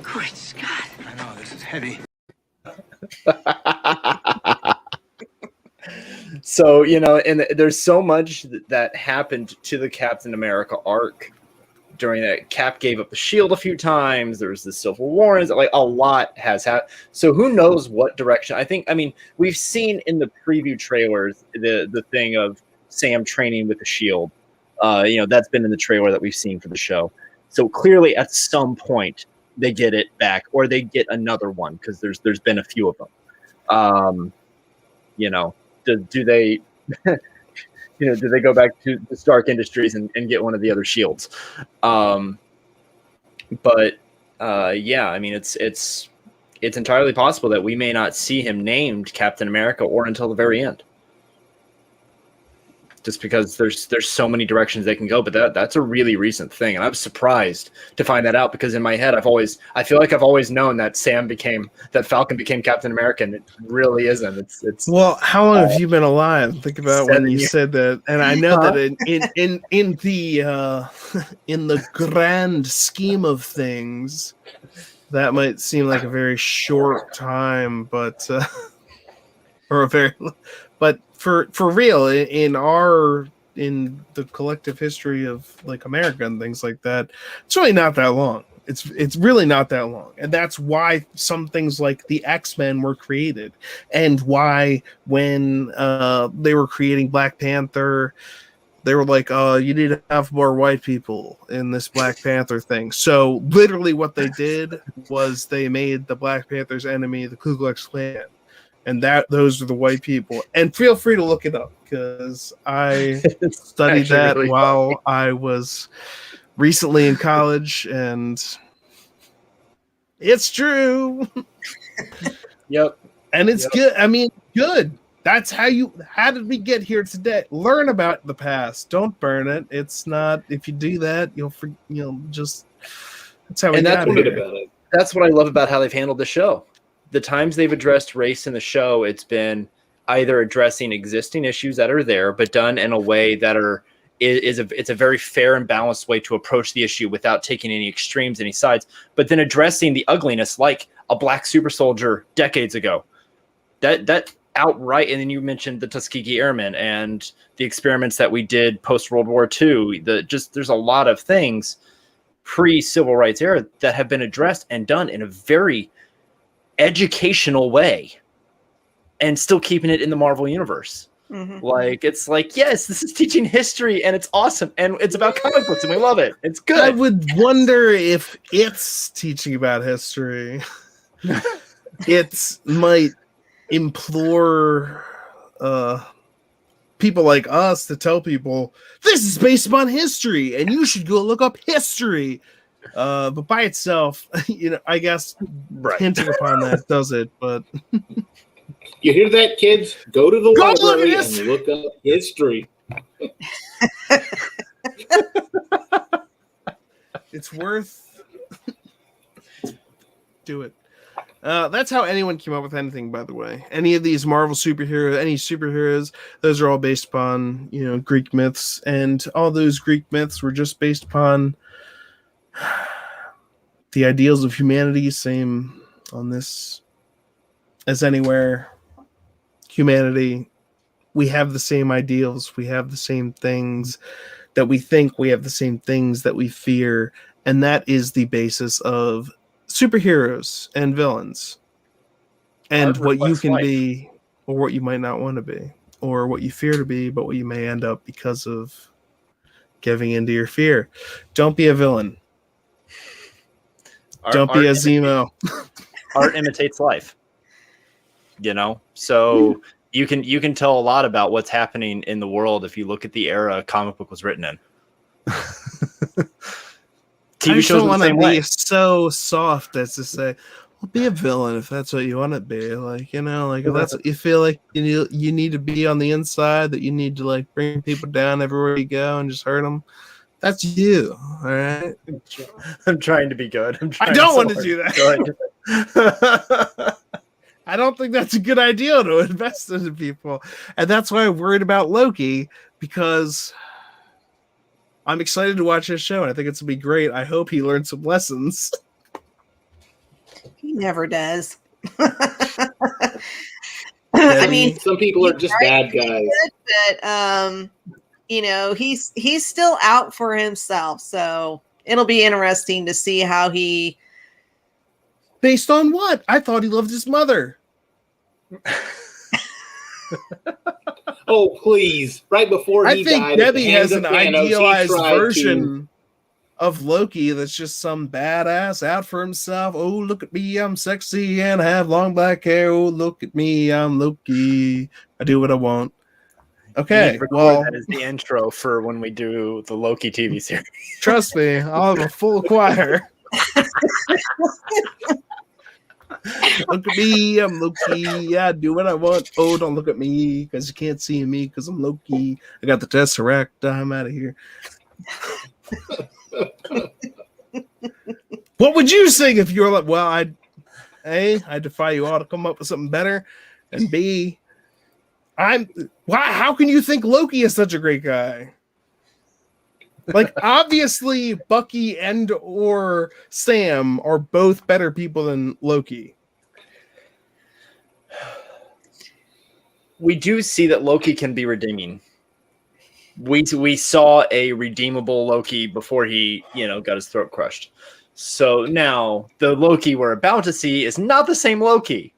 Great Scott. I know, this is heavy. So, and there's so much that happened to the Captain America arc during that. Cap gave up the shield a few times. There was the Civil War. Like, a lot has happened. So who knows what direction? We've seen in the preview trailers the thing of Sam training with the shield. That's been in the trailer that we've seen for the show. So clearly at some point they get it back, or they get another one, because there's been a few of them. Do they do they go back to the Stark Industries and get one of the other shields? It's entirely possible that we may not see him named Captain America or until the very end, just because there's so many directions they can go. But that's a really recent thing, and I'm surprised to find that out, because in my head I feel like I've always known that Falcon became Captain America, and it really isn't. It's well, how long have you been alive? Think about when you said that, and I know that in the grand scheme of things, that might seem like a very short time, but for real, in the collective history of like America and things like that, it's really not that long. It's really not that long. And that's why some things like the X-Men were created, and why when they were creating Black Panther, they were like, you need to have more white people in this Black Panther thing. So literally what they did was they made the Black Panther's enemy the Ku Klux Klan. And those are the white people. And feel free to look it up, because I studied that really while I was recently in college, and it's true. Yep. And it's good. I mean, good. That's how did we get here today? Learn about the past. Don't burn it. It's not, if you do that, that's how we got here. That's what I love about how they've handled the show. The times they've addressed race in the show, it's been either addressing existing issues that are there, but done in a way that it's a very fair and balanced way to approach the issue without taking any extremes, any sides, but then addressing the ugliness, like a black super soldier decades ago. That outright, and then you mentioned the Tuskegee Airmen and the experiments that we did post World War II. There's a lot of things pre-civil rights era that have been addressed and done in a very educational way, and still keeping it in the Marvel universe. Like, it's like, yes, this is teaching history, and it's awesome, and it's about comic books, and we love it. It's good. I would wonder if it's teaching about history. It might implore people like us to tell people this is based upon history, and you should go look up history. But by itself, I guess hinting upon that does it. But you hear that, kids? Go to the library and look up history. It's worth. Do it. That's how anyone came up with anything, by the way. Any of these Marvel superheroes, any superheroes, those are all based upon, Greek myths. And all those Greek myths were just based upon the ideals of humanity, same on this as anywhere. Humanity, we have the same ideals, we have the same things that we think, we have the same things that we fear, and that is the basis of superheroes and villains, and what you can be or what you might not want to be, or what you fear to be but what you may end up because of giving into your fear. Don't be a villain. Don't be a Zemo. Art imitates life, so you can tell a lot about what's happening in the world if you look at the era a comic book was written in. TV shows don't want to be so soft as to say, well, be a villain if that's what you want to be. If that's what you feel like you need to be on the inside, that you need to bring people down everywhere you go and just hurt them. That's you, all right? I'm trying to be good. I don't want to do that. I don't think that's a good idea to invest in people. And that's why I'm worried about Loki, because I'm excited to watch this show, and I think it's going to be great. I hope he learns some lessons. He never does. I mean, some people are just bad guys. But, he's still out for himself. So it'll be interesting to see how he... Based on what? I thought he loved his mother. Oh, please. Right before he died. I think Debbie has an idealized version of Loki that's just some badass out for himself. Oh, look at me. I'm sexy and I have long black hair. Oh, look at me. I'm Loki. I do what I want. Okay. Well, that is the intro for when we do the Loki TV series. Trust me. I'll have a full choir. Look at me, I'm Loki. Yeah, I do what I want. Oh, don't look at me because you can't see me because I'm Loki. I got the Tesseract. I'm out of here. What would you sing if you were like, well, I defy you all to come up with something better, and B, how can you think Loki is such a great guy? Obviously, Bucky and or Sam are both better people than Loki. We do see that Loki can be redeeming. We saw a redeemable Loki before he, got his throat crushed. So now the Loki we're about to see is not the same Loki,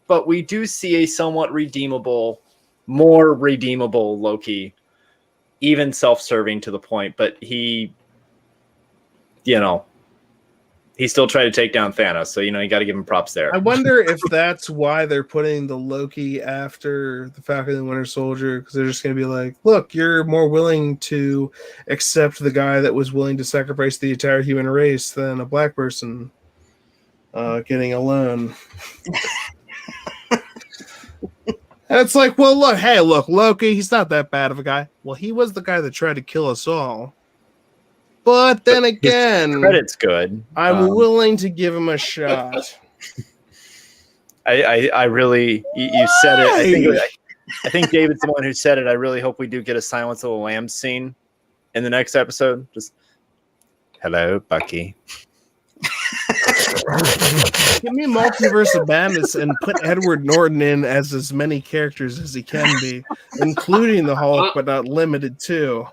but we do see a somewhat more redeemable Loki. Even self-serving to the point, but he still tried to take down Thanos, so you got to give him props there. I wonder if that's why they're putting the Loki after the Falcon and Winter Soldier, because they're just going to be like, look, you're more willing to accept the guy that was willing to sacrifice the entire human race than a black person getting a loan. And it's like, well, look, Loki, he's not that bad of a guy. Well, he was the guy that tried to kill us all. But then again, his credit's good. I'm willing to give him a shot. I really, you said it. I think David's the one who said it. I really hope we do get a Silence of the Lambs scene in the next episode. Just, hello, Bucky. Give me Multiverse of Madness and put Edward Norton in as many characters as he can be, including the Hulk, but not limited to.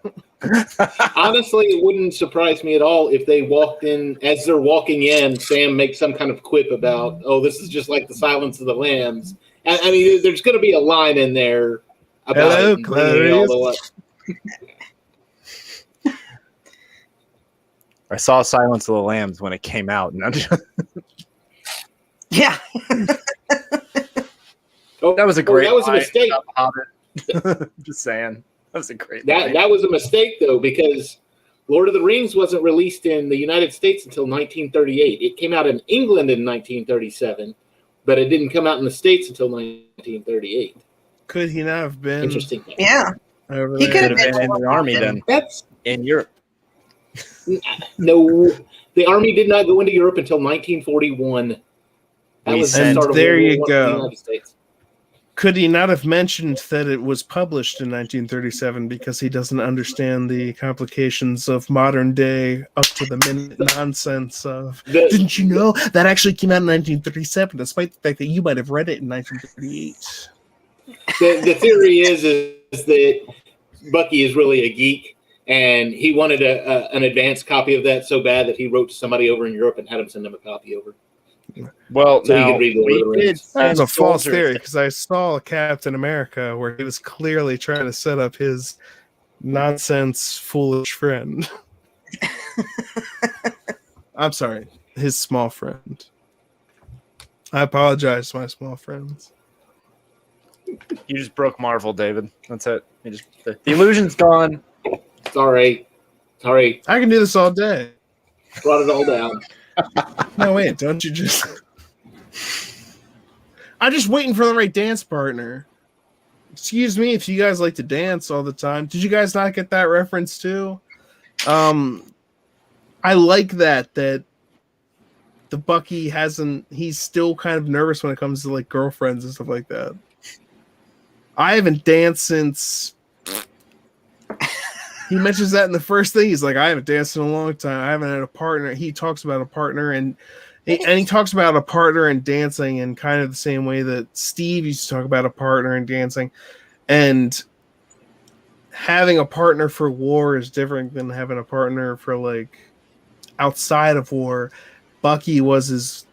Honestly, it wouldn't surprise me at all if they walked in, as they're walking in, Sam makes some kind of quip about, oh, this is just like the Silence of the Lambs. I mean, there's going to be a line in there about Hello, bringing it all up. I saw Silence of the Lambs when it came out. And Yeah. Oh, that was a great that was a line mistake. about Hobbit. Just saying. That was a great line. That was a mistake, though, because Lord of the Rings wasn't released in the United States until 1938. It came out in England in 1937, but it didn't come out in the States until 1938. Could he not have been? Interesting. Yeah. Over He there? could have Could have been in the army then. That's In Europe. no. The army did not go into Europe until 1941. That We was the sent- start of There World you War I in the go. United States. Could he not have mentioned that it was published in 1937 because he doesn't understand the complications of modern day up to the minute nonsense of didn't you know that actually came out in 1937 despite the fact that you might have read it in 1938? The theory is that Bucky is really a geek, and he wanted an advanced copy of that so bad that he wrote to somebody over in Europe and had him send him a copy over. Well, So you now, could read Lord of the we Rings. did That's a send false soldiers theory to- because I saw Captain America where he was clearly trying to set up his nonsense foolish friend. I'm sorry, his small friend. I apologize to my small friends. You just broke Marvel, David. That's it. The illusion's gone. Sorry. I can do this all day. Brought it all down. No, wait, don't you just... I'm just waiting for the right dance partner. Excuse me if you guys like to dance all the time. Did you guys not get that reference too? I like that the Bucky he's still kind of nervous when it comes to like girlfriends and stuff like that. I haven't danced since... He mentions that in the first thing. He's like, I haven't danced in a long time. I haven't had a partner. He talks about a partner and he talks about a partner and dancing in kind of the same way that Steve used to talk about a partner and dancing. And having a partner for war is different than having a partner for like outside of war. Bucky was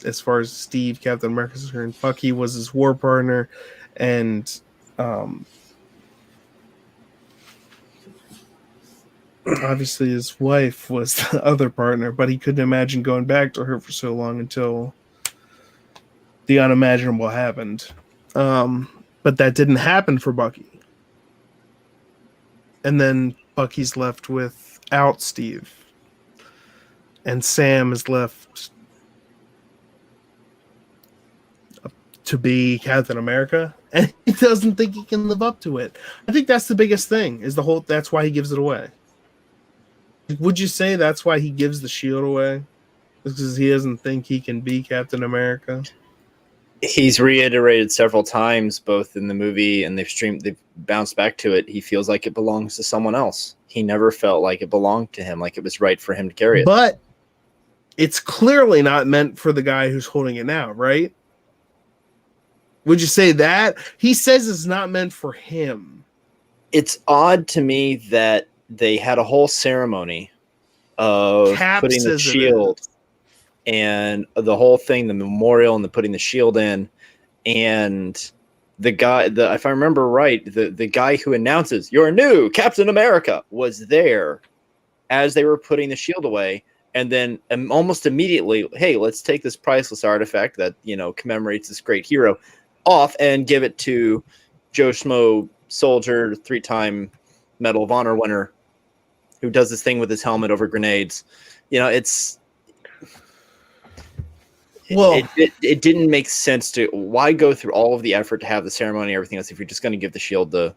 as far as Steve, Captain America is concerned, Bucky was his war partner, and obviously his wife was the other partner, but he couldn't imagine going back to her for so long until the unimaginable happened. But that didn't happen for Bucky. And then Bucky's left without Steve. And Sam is left to be Captain America. And he doesn't think he can live up to it. I think that's the biggest thing, that's why he gives it away. Would you say that's why he gives the shield away? Because he doesn't think he can be Captain America? He's reiterated several times, both in the movie and they've bounced back to it. He feels like it belongs to someone else. He never felt like it belonged to him, like it was right for him to carry it. But it's clearly not meant for the guy who's holding it now, right? Would you say that? He says it's not meant for him. It's odd to me that they had a whole ceremony of Cap putting the says it shield is. and the whole thing, the memorial and the putting the shield in, and the guy, if I remember right, the guy who announces your new Captain America was there as they were putting the shield away, and then almost immediately, hey, let's take this priceless artifact that commemorates this great hero off and give it to Joe Schmo soldier, 3-time Medal of Honor winner, who does this thing with his helmet over grenades. It didn't make sense to why go through all of the effort to have the ceremony and everything else if you're just going to give the shield the.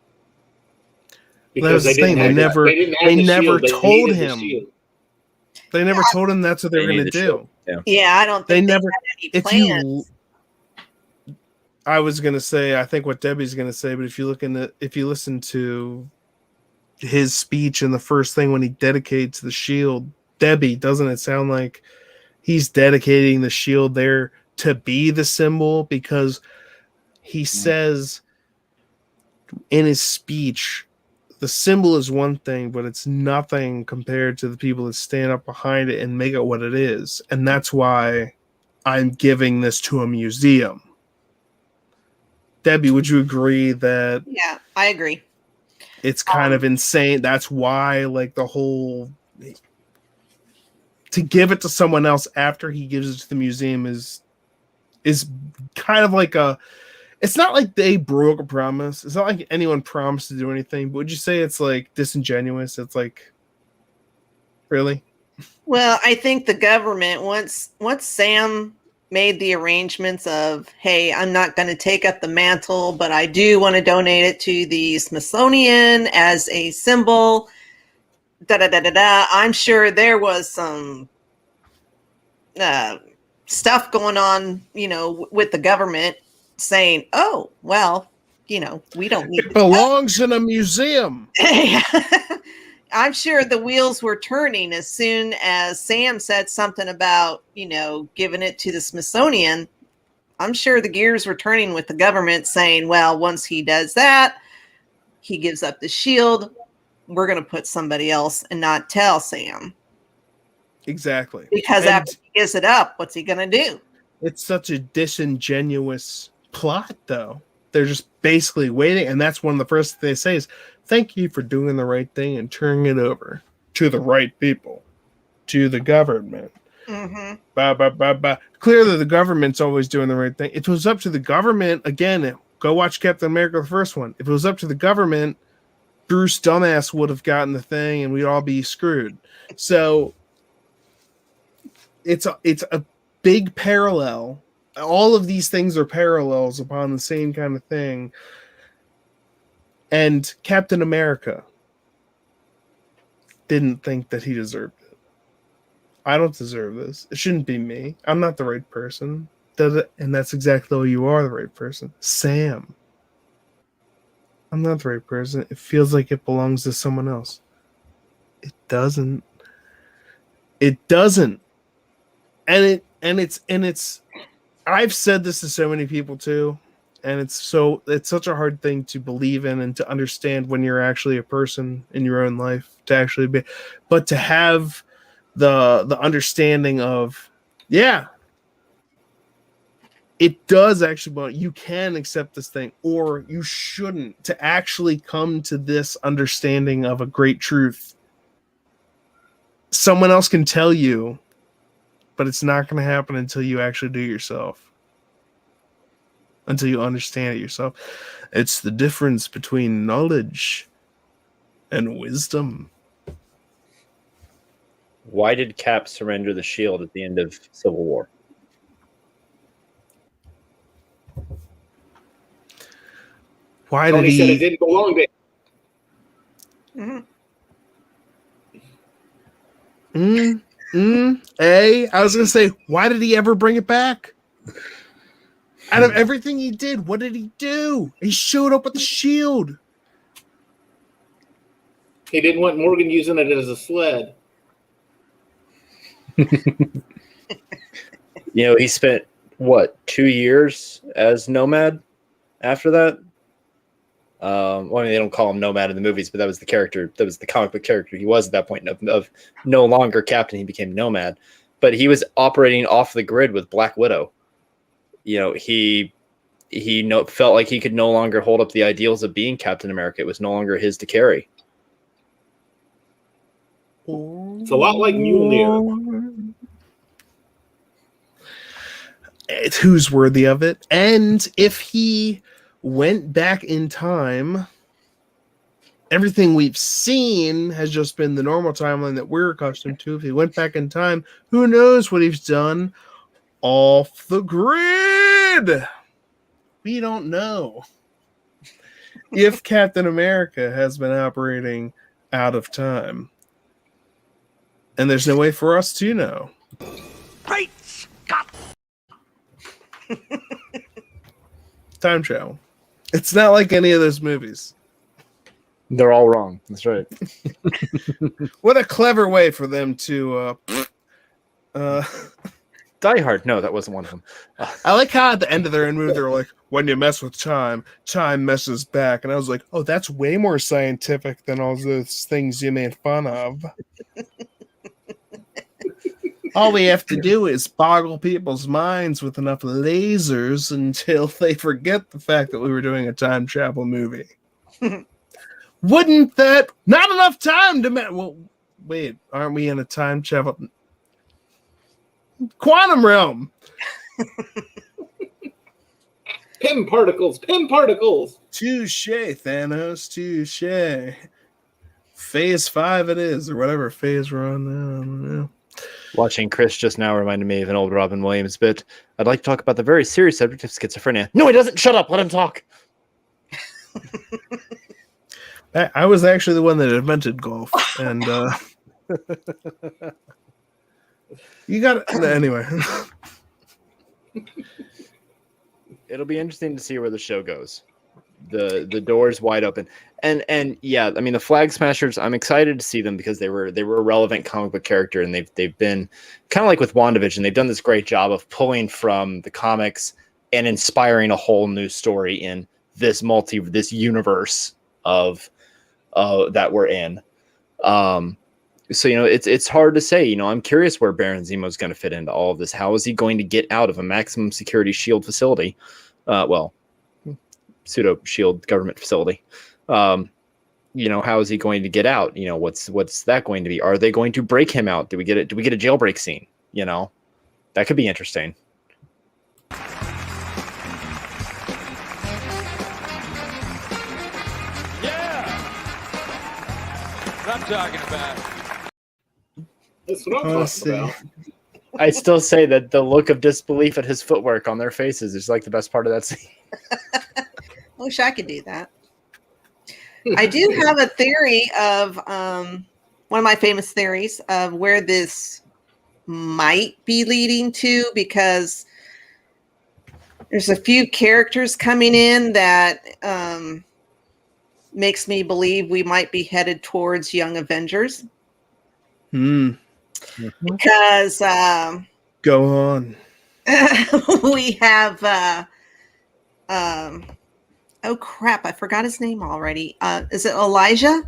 Because That was the thing. They never told him. They never told him that's what they were going to do. Yeah, I don't think They never. had any If plans. I was going to say, I think what Debbie's going to say, but if you listen to his speech and the first thing when he dedicates the shield, Debbie, doesn't it sound like he's dedicating the shield there to be the symbol, because he says in his speech, the symbol is one thing, but it's nothing compared to the people that stand up behind it and make it what it is. And that's why I'm giving this to a museum. Debbie, would you agree that Yeah, I agree. it's kind of insane? That's why, like, the whole to give it to someone else after he gives it to the museum is kind of like a. It's not like they broke a promise. It's not like anyone promised to do anything. But would you say it's like disingenuous? It's like, really? Well, I think the government, once Sam made the arrangements of, hey, I'm not going to take up the mantle, but I do want to donate it to the Smithsonian as a symbol. I'm sure there was some stuff going on, with the government saying, oh, well, we don't need It belongs in a museum. I'm sure the wheels were turning as soon as Sam said something about, giving it to the Smithsonian. I'm sure the gears were turning with the government saying, well, once he does that, he gives up the shield. We're going to put somebody else and not tell Sam. Exactly. Because after he gives it up, what's he going to do? It's such a disingenuous plot, though. They're just basically waiting, and that's one of the first things they say is, thank you for doing the right thing and turning it over to the right people, to the government. Mm-hmm. Clearly, the government's always doing the right thing. If it was up to the government, again, go watch Captain America, the first one. If it was up to the government, Bruce dumbass would have gotten the thing, and we'd all be screwed. So it's a big parallel. All of these things are parallels upon the same kind of thing. And Captain America didn't think that he deserved it. I don't deserve this. It shouldn't be me. I'm not the right person. And that's exactly why you are the right person. Sam. I'm not the right person. It feels like it belongs to someone else. It doesn't. It doesn't. And it's I've said this to so many people too, and it's such a hard thing to believe in and to understand when you're actually a person in your own life to actually be, but to have the understanding of, yeah, it does actually, but you can accept this thing or you shouldn't, to actually come to this understanding of a great truth. Someone else can tell you, but it's not going to happen until you actually do it yourself. Until you understand it yourself. It's the difference between knowledge and wisdom. Why did Cap surrender the shield at the end of Civil War? Why Tony did said it he? didn't belong to him. I was gonna say, why did he ever bring it back? Out of everything he did, what did he do? He showed up with the shield. He didn't want Morgan using it as a sled. He spent 2 years as Nomad after that. Well, I mean, they don't call him Nomad in the movies, but that was the character. That was the comic book character he was at that point of no longer Captain. He became Nomad, but he was operating off the grid with Black Widow. He felt like he could no longer hold up the ideals of being Captain America. It was no longer his to carry. It's a lot like Mjolnir. It's who's worthy of it. And if he went back in time, everything we've seen has just been the normal timeline that we're accustomed to. If he went back in time, who knows what he's done off the grid? We don't know. If Captain America has been operating out of time. And there's no way for us to know. Great Scott! Time travel. It's not like any of those movies. They're all wrong. That's right. What a clever way for them to Die Hard. No, that wasn't one of them. I like how at the end of their movie they're like, when you mess with time, time messes back. And I was like, oh, that's way more scientific than all those things you made fun of. All we have to do is boggle people's minds with enough lasers until they forget the fact that we were doing a time travel movie. Wouldn't that... Not enough time to... Well, wait, aren't we in a time travel... Quantum realm! Pim particles, Pim particles. Touche, Thanos, touche. Phase 5 it is, or whatever phase we're on now. I don't know. Watching Chris just now reminded me of an old Robin Williams bit. I'd like to talk about the very serious subject of schizophrenia. No, he doesn't. Shut up. Let him talk. I was actually the one that invented golf, and you got it anyway. It'll be interesting to see where the show goes. The door's wide open, and yeah, I mean the Flag Smashers. I'm excited to see them because they were a relevant comic book character, and they've been kind of like with WandaVision. They've done this great job of pulling from the comics and inspiring a whole new story in this universe of that we're in. So it's hard to say. I'm curious where Baron Zemo is going to fit into all of this. How is he going to get out of a maximum security shield facility? Pseudo shield government facility. How is he going to get out? What's that going to be? Are they going to break him out? Do we get a jailbreak scene? That could be interesting. I'm talking about. That's what I'm talking about. I still say that the look of disbelief at his footwork on their faces is like the best part of that scene. I wish I could do that. I do have a theory of one of my famous theories of where this might be leading to, because there's a few characters coming in that makes me believe we might be headed towards Young Avengers. Because go on. we have oh crap, I forgot his name already. Is it Elijah?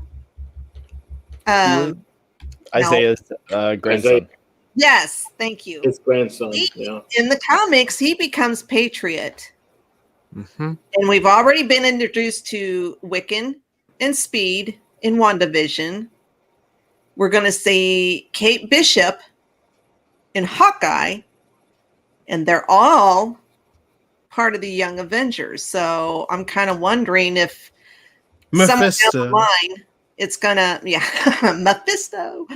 Isaiah's grandson. Isaiah. Yes, thank you. His grandson. In the comics, he becomes Patriot. Mm-hmm. And we've already been introduced to Wiccan and Speed in WandaVision. We're going to see Kate Bishop in Hawkeye, and they're all part of the Young Avengers. So I'm kind of wondering if somewhere down the line, it's going to, Mephisto.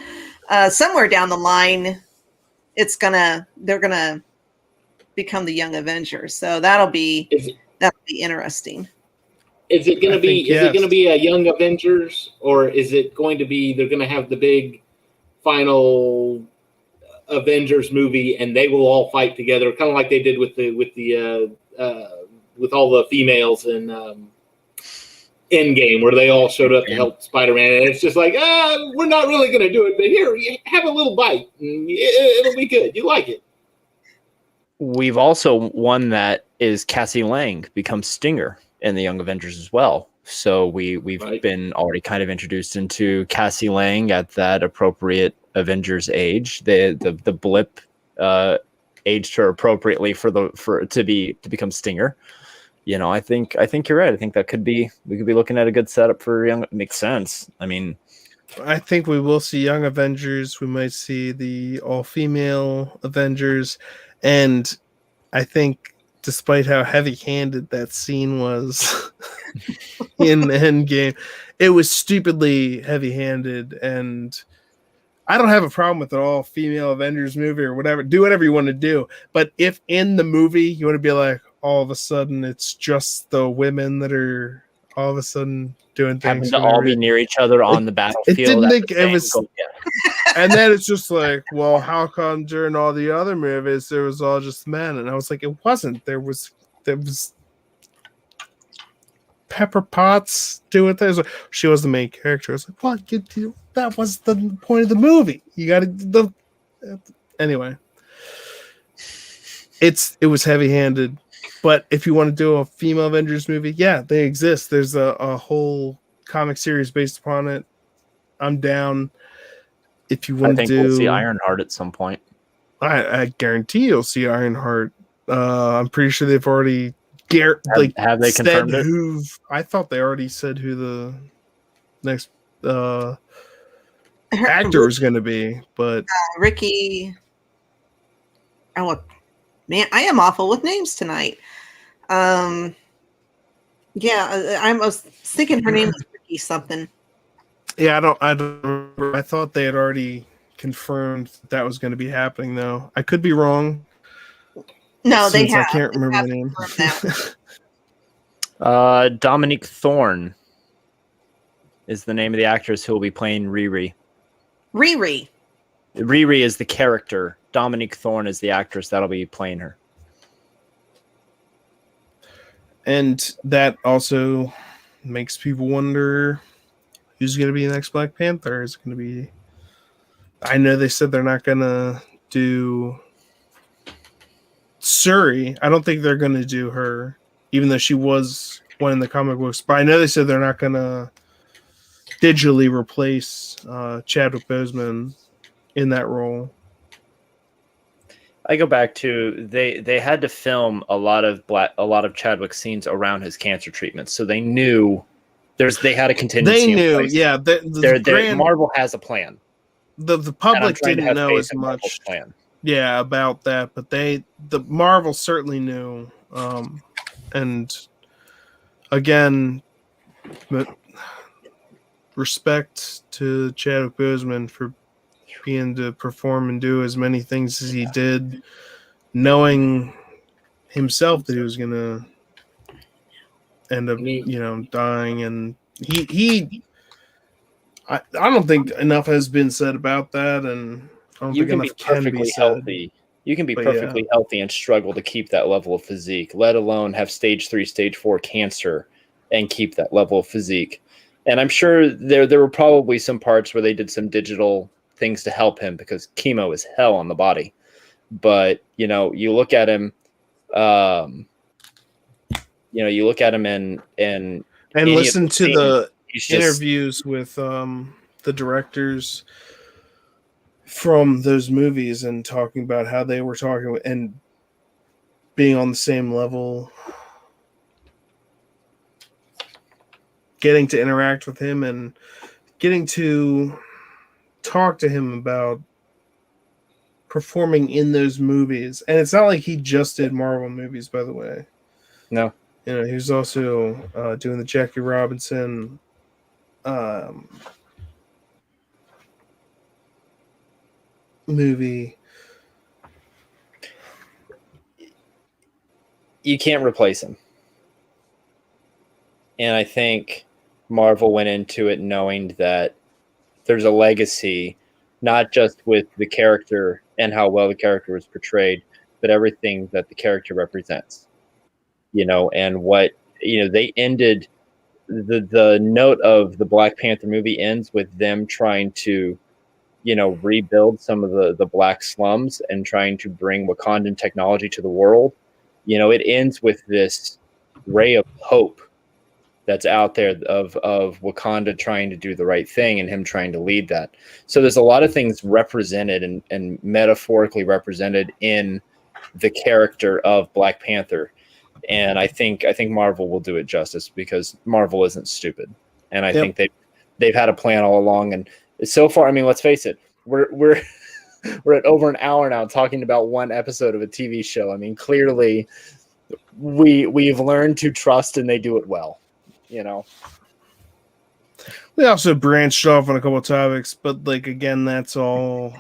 Somewhere down the line, they're going to become the Young Avengers. So that'll be interesting. Is it going to be? Is it going to be a Young Avengers, or is it going to be they're going to have the big final Avengers movie, and they will all fight together, kind of like they did with all the females in Endgame, where they all showed up to help Spider-Man, and it's just like, we're not really going to do it, but here, have a little bite, and it'll be good. You like it. We've also one that is Cassie Lang becomes Stinger in the Young Avengers as well. So we've been already kind of introduced into Cassie Lang at that appropriate Avengers age. The blip aged her appropriately to become Stinger. I think you're right. I think we could be looking at a good setup for Young. It makes sense. I mean, I think we will see Young Avengers. We might see the all-female Avengers, and I think, despite how heavy-handed that scene was in Endgame, it was stupidly heavy-handed, and I don't have a problem with an all-female Avengers movie or whatever. Do whatever you want to do. But if in the movie you want to be like, all of a sudden it's just the women that are all of a sudden doing things. Having to all be near each other on the battlefield. It didn't make it was... And then it's just like, well, how come during all the other movies there was all just men? And I was like, it wasn't. There was Pepper Potts doing things. She was the main character. I was like, well, that was the point of the movie. You got to anyway. it was heavy-handed. But if you want to do a female Avengers movie, yeah, they exist. There's a whole comic series based upon it. I'm down. If you I want to think do, we'll see Ironheart at some point. I guarantee you'll see Ironheart. I'm pretty sure they've already Have they said confirmed it? who. I thought they already said who the next actor was going to be, but Ricky. Oh man, I am awful with names tonight. Yeah, I was thinking her name was Ricky something. yeah, I don't remember. I thought they had already confirmed that was going to be happening, though. I could be wrong. No, they since have. I can't They remember have the name. confirmed that. Dominique Thorne is the name of the actress who will be playing Riri. Riri. Riri is the character. Dominique Thorne is the actress that'll be playing her. And that also makes people wonder who's going to be the next Black Panther. Is it going to be? I know they said they're not going to do Suri. I don't think they're going to do her, even though she was one in the comic books. But I know they said they're not going to digitally replace Chadwick Boseman in that role. I go back to they had to film a lot of Chadwick scenes around his cancer treatment, so they knew they had a contingency. They knew, in place. yeah. Marvel has a plan. The public didn't know as much. Plan. Yeah, about that, but the Marvel certainly knew. And again, respect to Chadwick Boseman for being to perform and do as many things as he did, knowing himself that he was gonna end up, dying. And I don't think enough has been said about that, and I don't You think can be enough can be perfectly said. healthy. You can be perfectly healthy and struggle to keep that level of physique, let alone have stage 3, stage 4 cancer and keep that level of physique. And I'm sure there were probably some parts where they did some digital things to help him because chemo is hell on the body. But, you look at him, you look at him and listen to the interviews interviews with the directors from those movies and talking about how they were talking and being on the same level, getting to interact with him and getting to talk to him about performing in those movies. And it's not like he just did Marvel movies, by the way. No. He was also doing the Jackie Robinson movie. You can't replace him. And I think Marvel went into it knowing that there's a legacy, not just with the character and how well the character was portrayed, but everything that the character represents. And what, they ended the note of the Black Panther movie ends with them trying to, rebuild some of the black slums and trying to bring Wakandan technology to the world. It ends with this ray of hope that's out there of Wakanda trying to do the right thing and him trying to lead that. So there's a lot of things represented and metaphorically represented in the character of Black Panther. And I think Marvel will do it justice because Marvel isn't stupid. And I think they've had a plan all along. And so far, I mean, let's face it, we're at over an hour now talking about one episode of a TV show. I mean, clearly we've learned to trust and they do it well. We also branched off on a couple of topics, but again, that's all.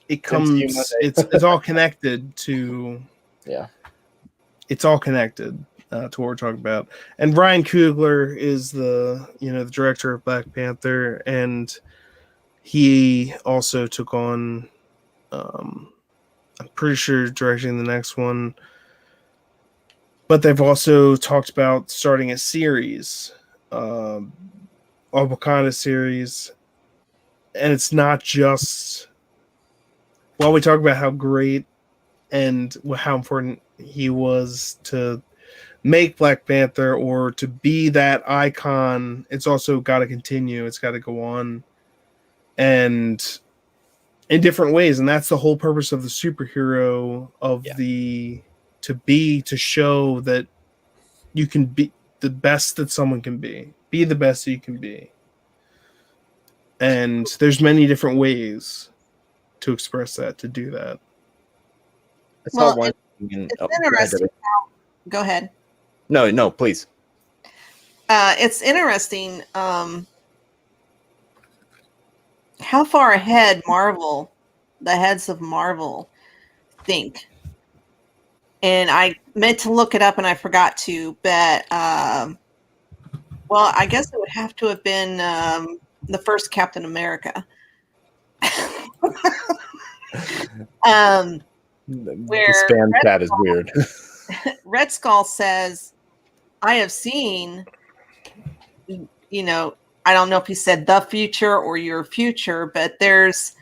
It comes. It's all connected to. Yeah. It's all connected to what we're talking about. And Ryan Coogler is the director of Black Panther, and he also took on. I'm pretty sure directing the next one. But they've also talked about starting a series, a Wakanda series. And it's not just, while we talk about how great and how important he was to make Black Panther or to be that icon. It's also got to continue. It's got to go on, and in different ways. And that's the whole purpose of the superhero of to show that you can be the best that someone can be the best that you can be. And there's many different ways to express that, to do that. I saw Well, one. It's interesting. Go ahead. No, please. It's interesting how far ahead the heads of Marvel think. And I meant to look it up and I forgot to, but well, I guess it would have to have been the first Captain America. Where The spam chat is weird. Red Skull says, I have seen, I don't know if he said the future or your future, but there's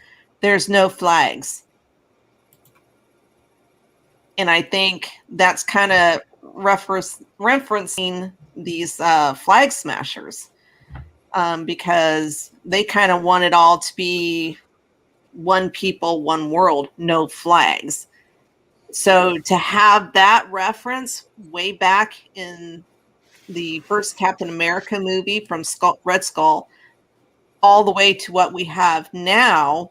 no flags. And I think that's kind of referencing these flag smashers because they kind of want it all to be one people, one world, no flags. So to have that reference way back in the first Captain America movie from Red Skull all the way to what we have now,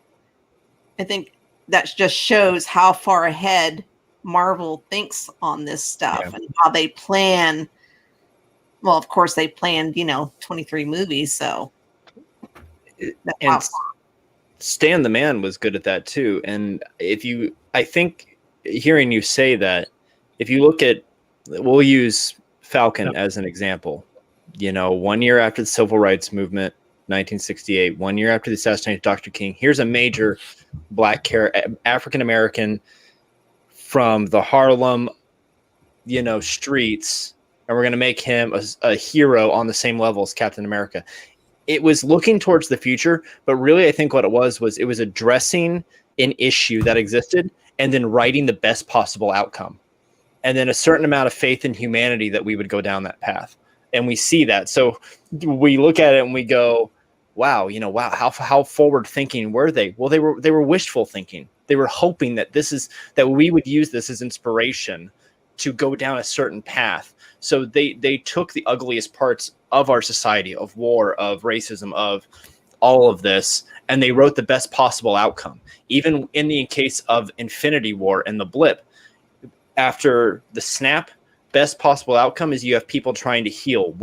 I think that just shows how far ahead Marvel thinks on this stuff and how they plan. Well, of course, they planned, 23 movies. So, and Stan the Man was good at that too. And I think hearing you say that, if you look at, we'll use Falcon as an example. 1 year after the Civil Rights Movement, 1968, 1 year after the assassination of Dr. King, here's a major black African American from the Harlem, streets, and we're going to make him a hero on the same level as Captain America. It was looking towards the future, but really I think what it was addressing an issue that existed and then writing the best possible outcome. And then a certain amount of faith in humanity that we would go down that path. And we see that. So we look at it and we go, wow, how forward thinking were they? Well, they were wishful thinking. They were hoping that that we would use this as inspiration to go down a certain path. So they took the ugliest parts of our society, of war, of racism, of all of this, and they wrote the best possible outcome. Even in the case of Infinity War and the blip, after the snap, best possible outcome is you have people trying to heal,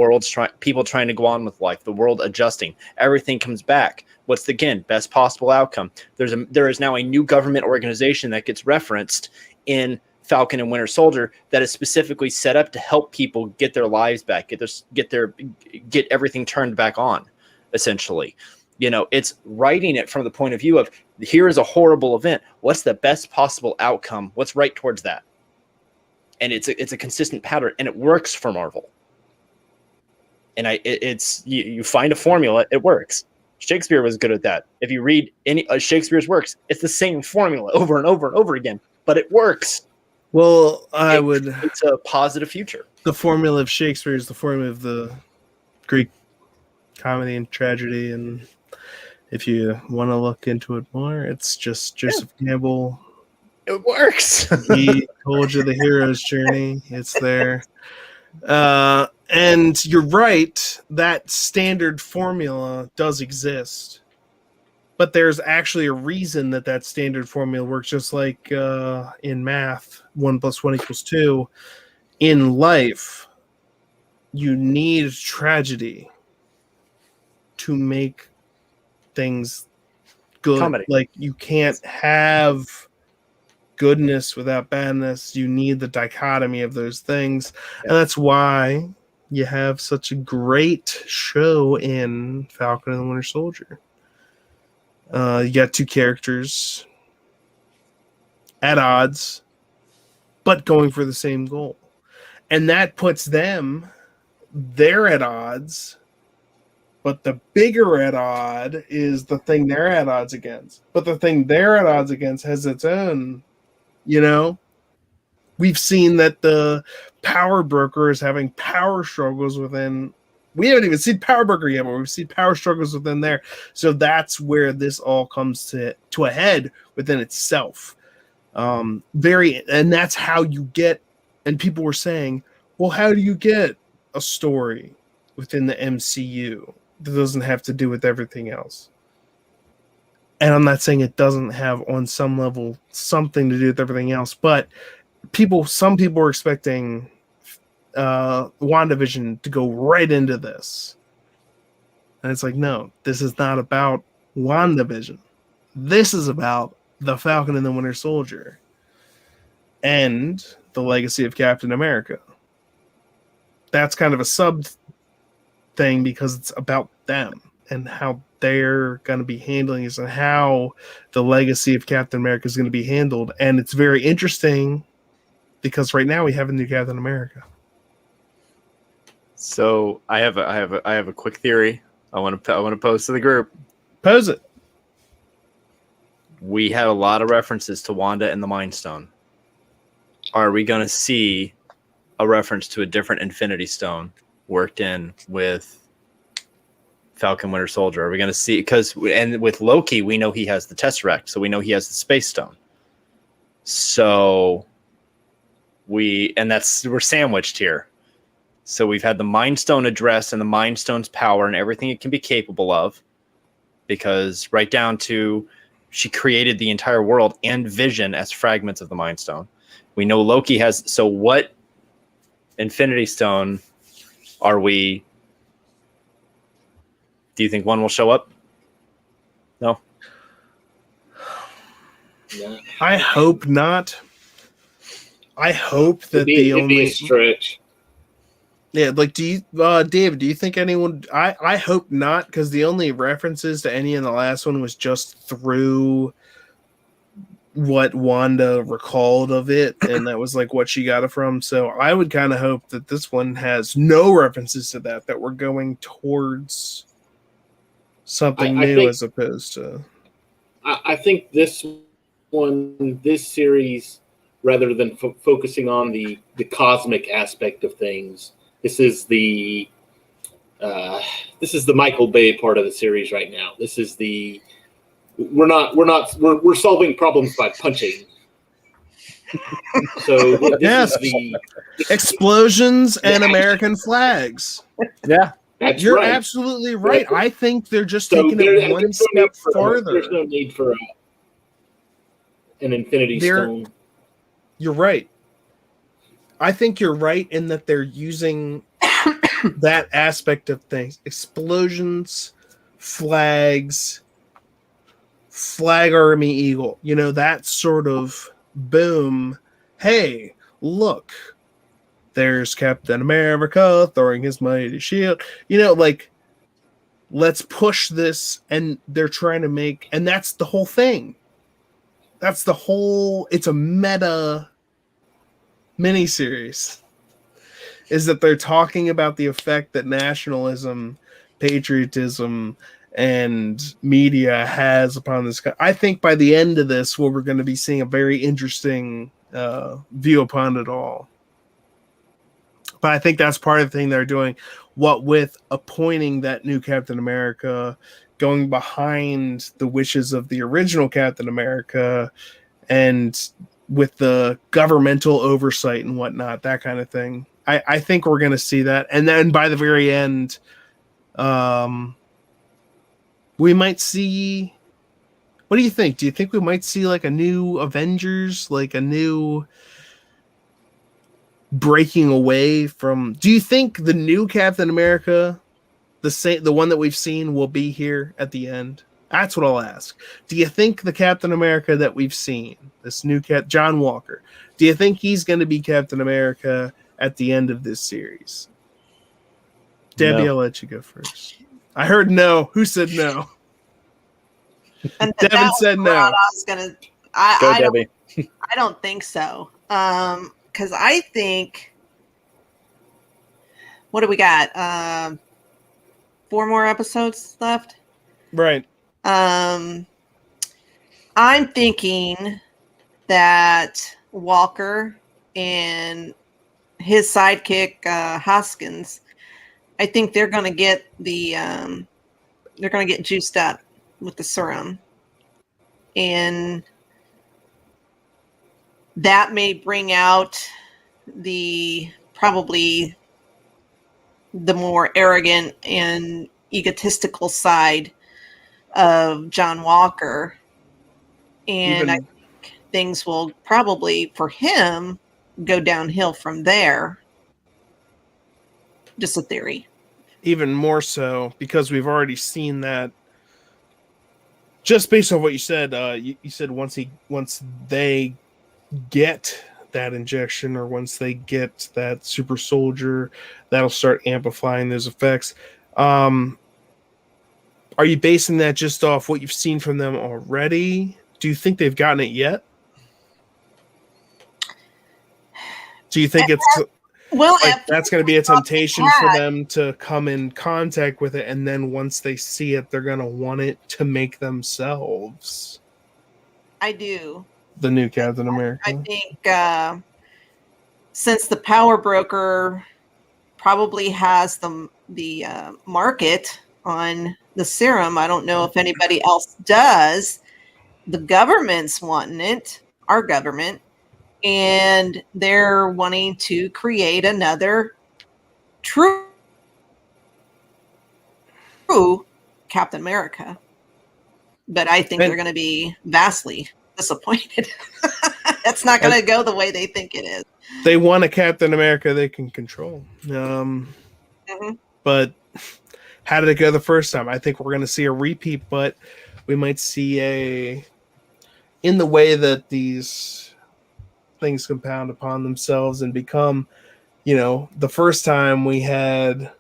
people trying to go on with life, the world adjusting, everything comes back. What's best possible outcome? There is now a new government organization that gets referenced in Falcon and Winter Soldier that is specifically set up to help people get their lives back, get everything turned back on, essentially. It's writing it from the point of view of, here is a horrible event. What's the best possible outcome? What's right towards that? And it's a consistent pattern, and it works for Marvel. And you find a formula, it works. Shakespeare was good at that. If you read any Shakespeare's works, it's the same formula over and over and over again, but it works. Well, it's a positive future. The formula of Shakespeare is the formula of the Greek comedy and tragedy, and if you want to look into it more, it's just Joseph Campbell. It works. He told you the hero's journey. It's there. And you're right, that standard formula does exist. But there's actually a reason that standard formula works, just like in math, 1 + 1 = 2. In life, you need tragedy to make things good. Comedy. Like, you can't have goodness without badness. You need the dichotomy of those things. And that's why you have such a great show in Falcon and the Winter Soldier. You got two characters at odds, but going for the same goal. And that puts they're at odds, but the bigger at odd is the thing they're at odds against. But the thing they're at odds against has its own, You know, we've seen that the power broker is having power struggles within. We haven't even seen power broker yet, but we've seen power struggles within there. So that's where this all comes to a head within itself. And that's how you get. And people were saying, well, how do you get a story within the MCU that doesn't have to do with everything else? And I'm not saying it doesn't have on some level something to do with everything else, but some people are expecting WandaVision to go right into this. And it's like, no, this is not about WandaVision. This is about the Falcon and the Winter Soldier and the legacy of Captain America. That's kind of a sub thing because it's about them and how they're going to be handling this and how the legacy of Captain America is going to be handled. And it's very interesting because right now we have a new Captain America. So I have a quick theory. I want to pose to the group. Pose it. We had a lot of references to Wanda and the Mind Stone. Are we going to see a reference to a different Infinity Stone worked in with Falcon Winter Soldier? Are we going to see, and with Loki, we know he has the Tesseract, so we know he has the Space Stone. So we're sandwiched here. So we've had the Mind Stone address and the Mind Stone's power and everything it can be capable of, because right down to she created the entire world and Vision as fragments of the Mind Stone. We know Loki has. So what Infinity Stone are we? Do you think one will show up? No. Yeah. I hope not. I hope that It'd be a stretch. Yeah, like, do you, David? Do you think anyone? I hope not, because the only references to any in the last one was just through what Wanda recalled of it, and that was like what she got it from. So I would kind of hope that this one has no references to that we're going towards something new as opposed to. I think this series, rather than focusing on the cosmic aspect of things, this is the Michael Bay part of the series right now. This is we're solving problems by punching. So yes, is the explosions and American flags. Yeah, you're right. Absolutely right. I think they're just taking it one step further. There's no need for an Infinity Stone. You're right. I think you're right in that they're using that aspect of things. Explosions, flags, flag army eagle. You know, that sort of boom. Hey, look. There's Captain America throwing his mighty shield. You know, like, let's push this. And they're trying to make, and that's the whole thing. That's the whole, it's a meta miniseries, is that they're talking about the effect that nationalism, patriotism, and media has upon this. I think by the end of this, we're going to be seeing a very interesting view upon it all. But I think that's part of the thing they're doing. What with appointing that new Captain America, going behind the wishes of the original Captain America, and with the governmental oversight and whatnot, that kind of thing. I think we're going to see that. And then by the very end, we might see... What do you think? Do you think we might see like a new Avengers, like a new breaking away from... Do you think the new Captain America, the one that we've seen, will be here at the end? That's what I'll ask. Do you think the Captain America that we've seen, this new John Walker, do you think he's going to be Captain America at the end of this series? Debbie, No. I'll let you go first. I heard no. Who said no? And Devin said no. Go, Debbie. I don't think so. Because I think, what do we got? 4 more episodes left. Right. I'm thinking that Walker and his sidekick Hoskins, I think they're going to get juiced up with the serum, and that may bring out probably the more arrogant and egotistical side of John Walker, and I think things will probably, for him, go downhill from there. Just a theory. Even more so because we've already seen that. Just based on what you said, you said once they get that injection, or once they get that super soldier, that'll start amplifying those effects. Are you basing that just off what you've seen from them already? Do you think they've gotten it yet? Do you think it's like that's going to be a temptation for them to come in contact with it, and then once they see it, they're going to want it to make themselves? I do. The new Captain America. I think since the power broker probably has the market on the serum, I don't know if anybody else does. The government's wanting it, our government, and they're wanting to create another true Captain America. But I think they're going to be vastly disappointed. That's not going to go the way they think it is. They want a Captain America they can control. But how did it go the first time? I think we're going to see a repeat, but we might see in the way that these things compound upon themselves and become, the first time we had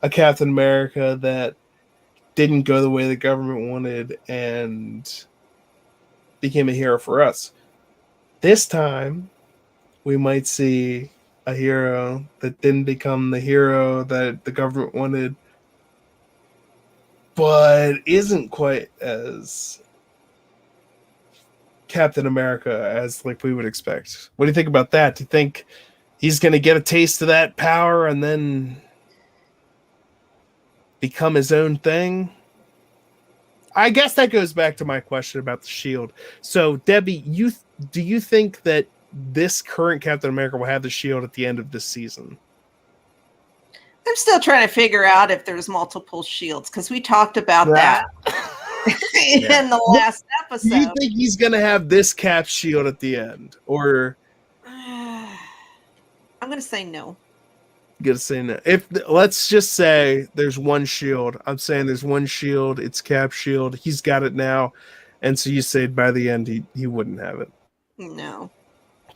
a Captain America that didn't go the way the government wanted and became a hero for us. This time, we might see a hero that didn't become the hero that the government wanted, but isn't quite as Captain America as like we would expect. What do you think about that? Do you think he's going to get a taste of that power and then become his own thing? I guess that goes back to my question about the shield. So, Debbie, do you think that this current Captain America will have the shield at the end of this season? I'm still trying to figure out if there's multiple shields, because we talked about that in the last episode. Do you think he's going to have this Cap shield at the end? Or I'm going to say no. Gonna say no. Let's just say there's one shield. I'm saying there's one shield. It's Cap shield. He's got it now, and so you say by the end he wouldn't have it. No,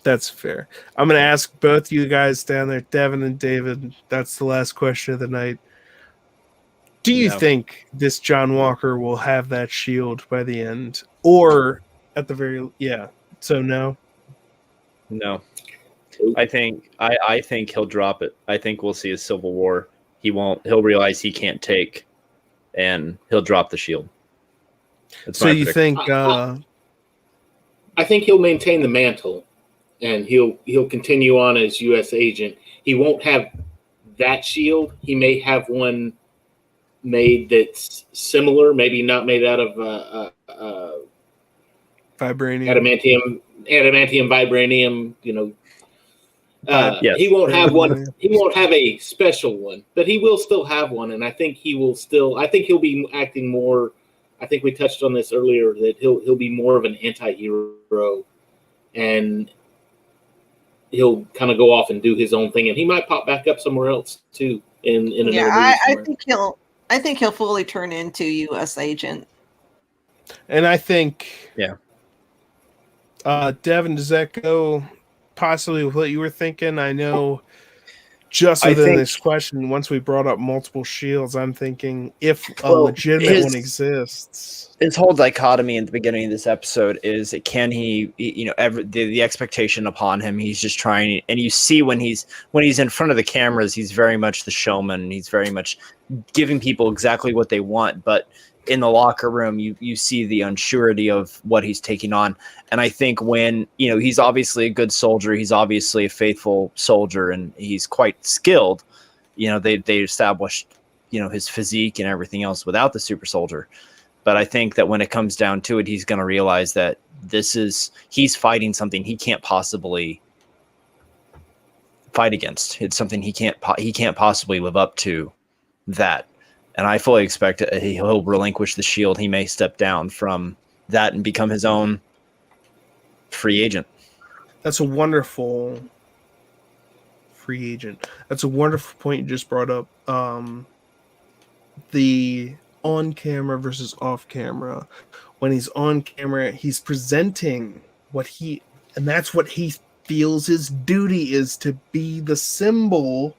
that's fair. I'm gonna ask both you guys down there, Devin and David. That's the last question of the night. Do you think this John Walker will have that shield by the end, or at the very So no. I think he'll drop it. I think we'll see a civil war. He'll realize he can't take, and he'll drop the shield. So you think I think he'll maintain the mantle, and he'll continue on as U.S. agent. He won't have that shield. He may have one made that's similar, maybe not made out of vibranium, adamantium, vibranium, yes. He won't have one. He won't have a special one, but he will still have one. And I think he'll be acting more. I think we touched on this earlier that he'll be more of an anti-hero, and he'll kind of go off and do his own thing. And he might pop back up somewhere else too. In another movie I think he'll fully turn into U.S. agent. And I think, Devin, does that go possibly with what you were thinking? I know just within this question, once we brought up multiple shields, I'm thinking if a legitimate one exists. His whole dichotomy in the beginning of this episode is can he, the expectation upon him, he's just trying, and you see when he's in front of the cameras, he's very much the showman. He's very much giving people exactly what they want, but in the locker room, you see the unsurety of what he's taking on. And I think when, he's obviously a good soldier, he's obviously a faithful soldier, and he's quite skilled. They established, his physique and everything else without the super soldier. But I think that when it comes down to it, he's going to realize that he's fighting something he can't possibly fight against. It's something he can't possibly live up to that. And I fully expect he'll relinquish the shield. He may step down from that and become his own free agent. That's a wonderful free agent. That's a wonderful point you just brought up. The on camera versus off camera. When he's on camera, he's presenting and that's what he feels his duty is, to be the symbol,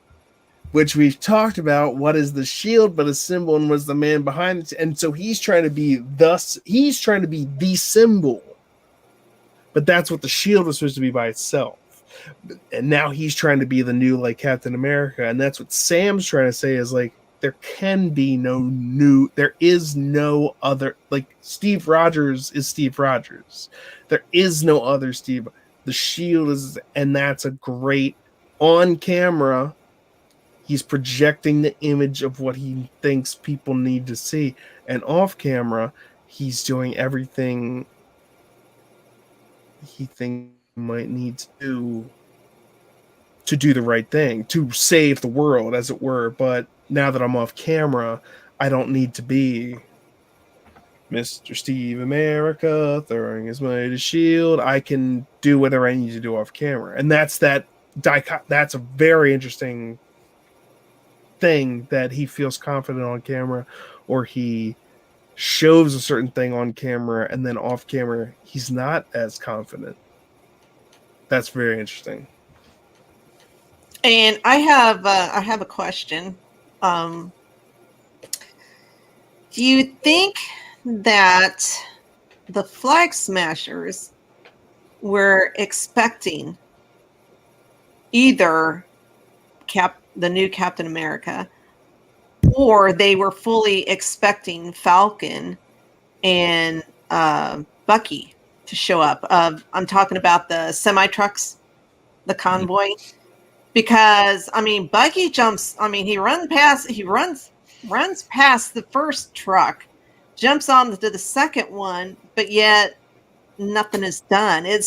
which we've talked about. What is the shield but a symbol, and was the man behind it? And so he's trying to be the symbol, but that's what the shield was supposed to be by itself. And now he's trying to be the new, like, Captain America, and that's what Sam's trying to say is, like, there is no other, like, Steve Rogers is Steve Rogers. There is no other Steve. The shield is, and that's a great on camera. He's projecting the image of what he thinks people need to see. And off camera, he's doing everything he thinks he might need to do the right thing, to save the world, as it were. But now that I'm off camera, I don't need to be Mr. Steve America throwing his mighty shield. I can do whatever I need to do off camera. And that's a very interesting thing, that he feels confident on camera, or he shows a certain thing on camera, and then off camera he's not as confident. That's very interesting. And I have a question. Do you think that the Flag Smashers were expecting either the new Captain America, or they were fully expecting Falcon and Bucky to show up? I'm talking about the semi-trucks, the convoy. Because, I mean, Bucky jumps, he runs past the first truck, jumps onto the second one, but yet nothing is done. It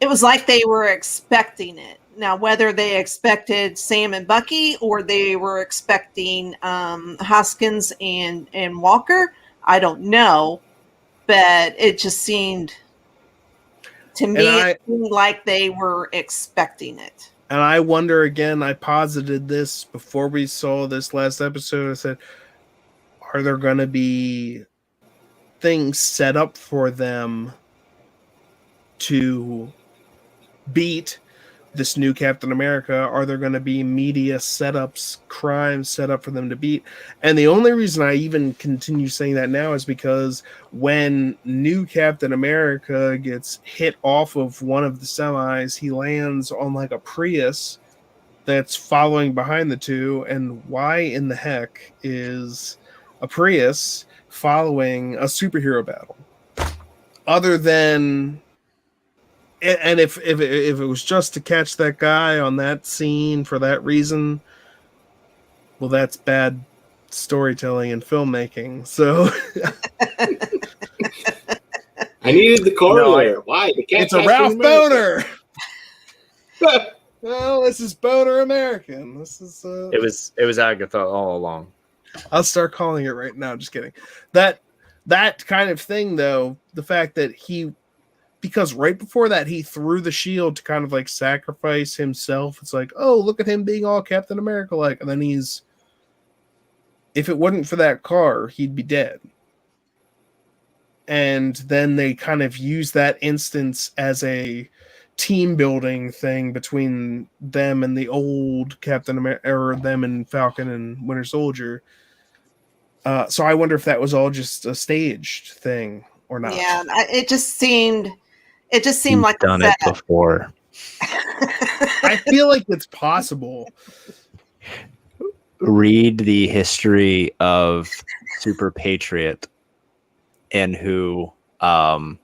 was like they were expecting it. Now, whether they expected Sam and Bucky, or they were expecting Hoskins and Walker, I don't know. But it just seemed, to me, it seemed like they were expecting it. And I wonder again, I posited this before we saw this last episode. I said, are there going to be things set up for them to beat this new Captain America? Are there going to be media setups, crimes set up for them to beat? And the only reason I even continue saying that now is because when new Captain America gets hit off of one of the semis, he lands on like a Prius that's following behind the two. And why in the heck is a Prius following a superhero battle? Other than... And if it was just to catch that guy on that scene for that reason, well, that's bad storytelling and filmmaking. So I needed the car there. Why? It's a Ralph Boner. Well, this is Boner American. This is It was Agatha all along. I'll start calling it right now. Just kidding. That kind of thing, though, the fact that because right before that, he threw the shield to kind of like sacrifice himself. It's like, oh, look at him being all Captain America-like. And then if it wasn't for that car, he'd be dead. And then they kind of use that instance as a team building thing between them and the old Captain America, or them and Falcon and Winter Soldier. So I wonder if that was all just a staged thing or not. Yeah, it just seemed like done it before. I feel like it's possible. read the history of Super Patriot and who Battlestar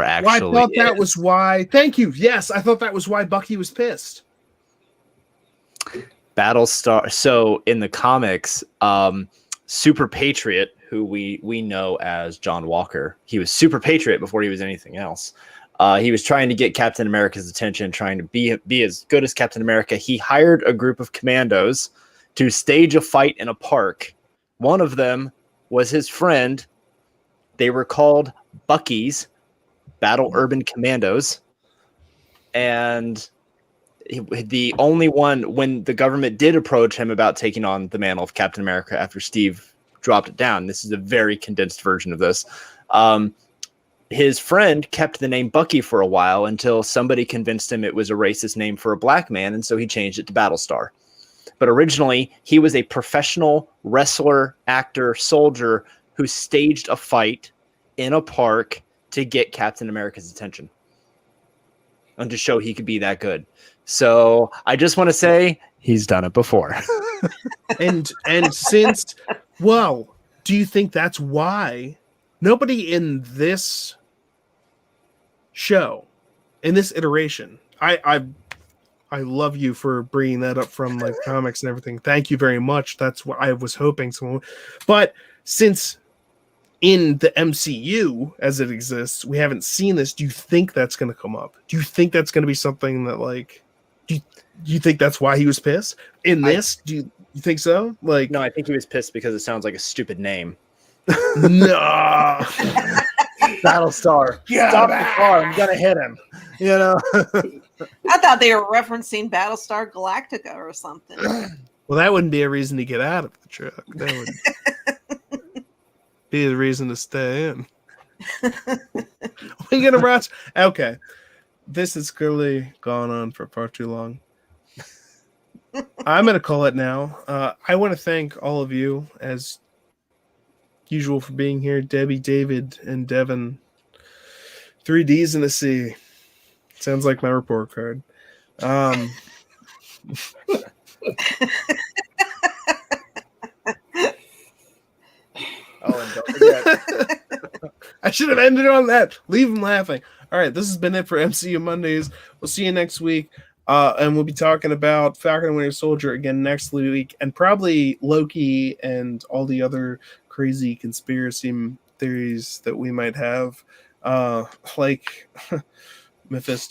actually Well, I thought that was why. Thank you. Yes, I thought that was why Bucky was pissed. Battlestar. So in the comics, Super Patriot, who we know as John Walker, he was Super Patriot before he was anything else. He was trying to get Captain America's attention, trying to be as good as Captain America. He hired a group of commandos to stage a fight in a park. One of them was his friend. They were called Bucky's Battle Urban Commandos. And the only one, when the government did approach him about taking on the mantle of Captain America after Steve dropped it down, this is a very condensed version of this. His friend kept the name Bucky for a while until somebody convinced him it was a racist name for a black man, and so he changed it to Battlestar. But originally, he was a professional wrestler, actor, soldier who staged a fight in a park to get Captain America's attention and to show he could be that good. So I just want to say he's done it before. and since, well, do you think that's why nobody in this show, in this iteration, I love you for bringing that up from like comics and everything. Thank you very much. That's what I was hoping someone. But since in the MCU as it exists, we haven't seen this. Do you think that's going to come up? Do you think that's going to be something that like? Do you think that's why he was pissed in this? Do you think so? Like, No, I think he was pissed because it sounds like a stupid name. no. Battlestar. Stop the car. I'm gonna hit him. You know. I thought they were referencing Battlestar Galactica or something. Well, that wouldn't be a reason to get out of the truck. That would be the reason to stay in. We're gonna rush. Okay, this has clearly gone on for far too long. I'm gonna call it now. I want to thank all of you as usual for being here. Debbie, David, and Devin. 3Ds in the C. Sounds like my report card. Oh, and don't forget. I should have ended on that. Leave them laughing. All right, this has been it for MCU Mondays. We'll see you next week. And we'll be talking about Falcon and Winter Soldier again next week, and probably Loki and all the other crazy conspiracy theories that we might have, like Mephisto.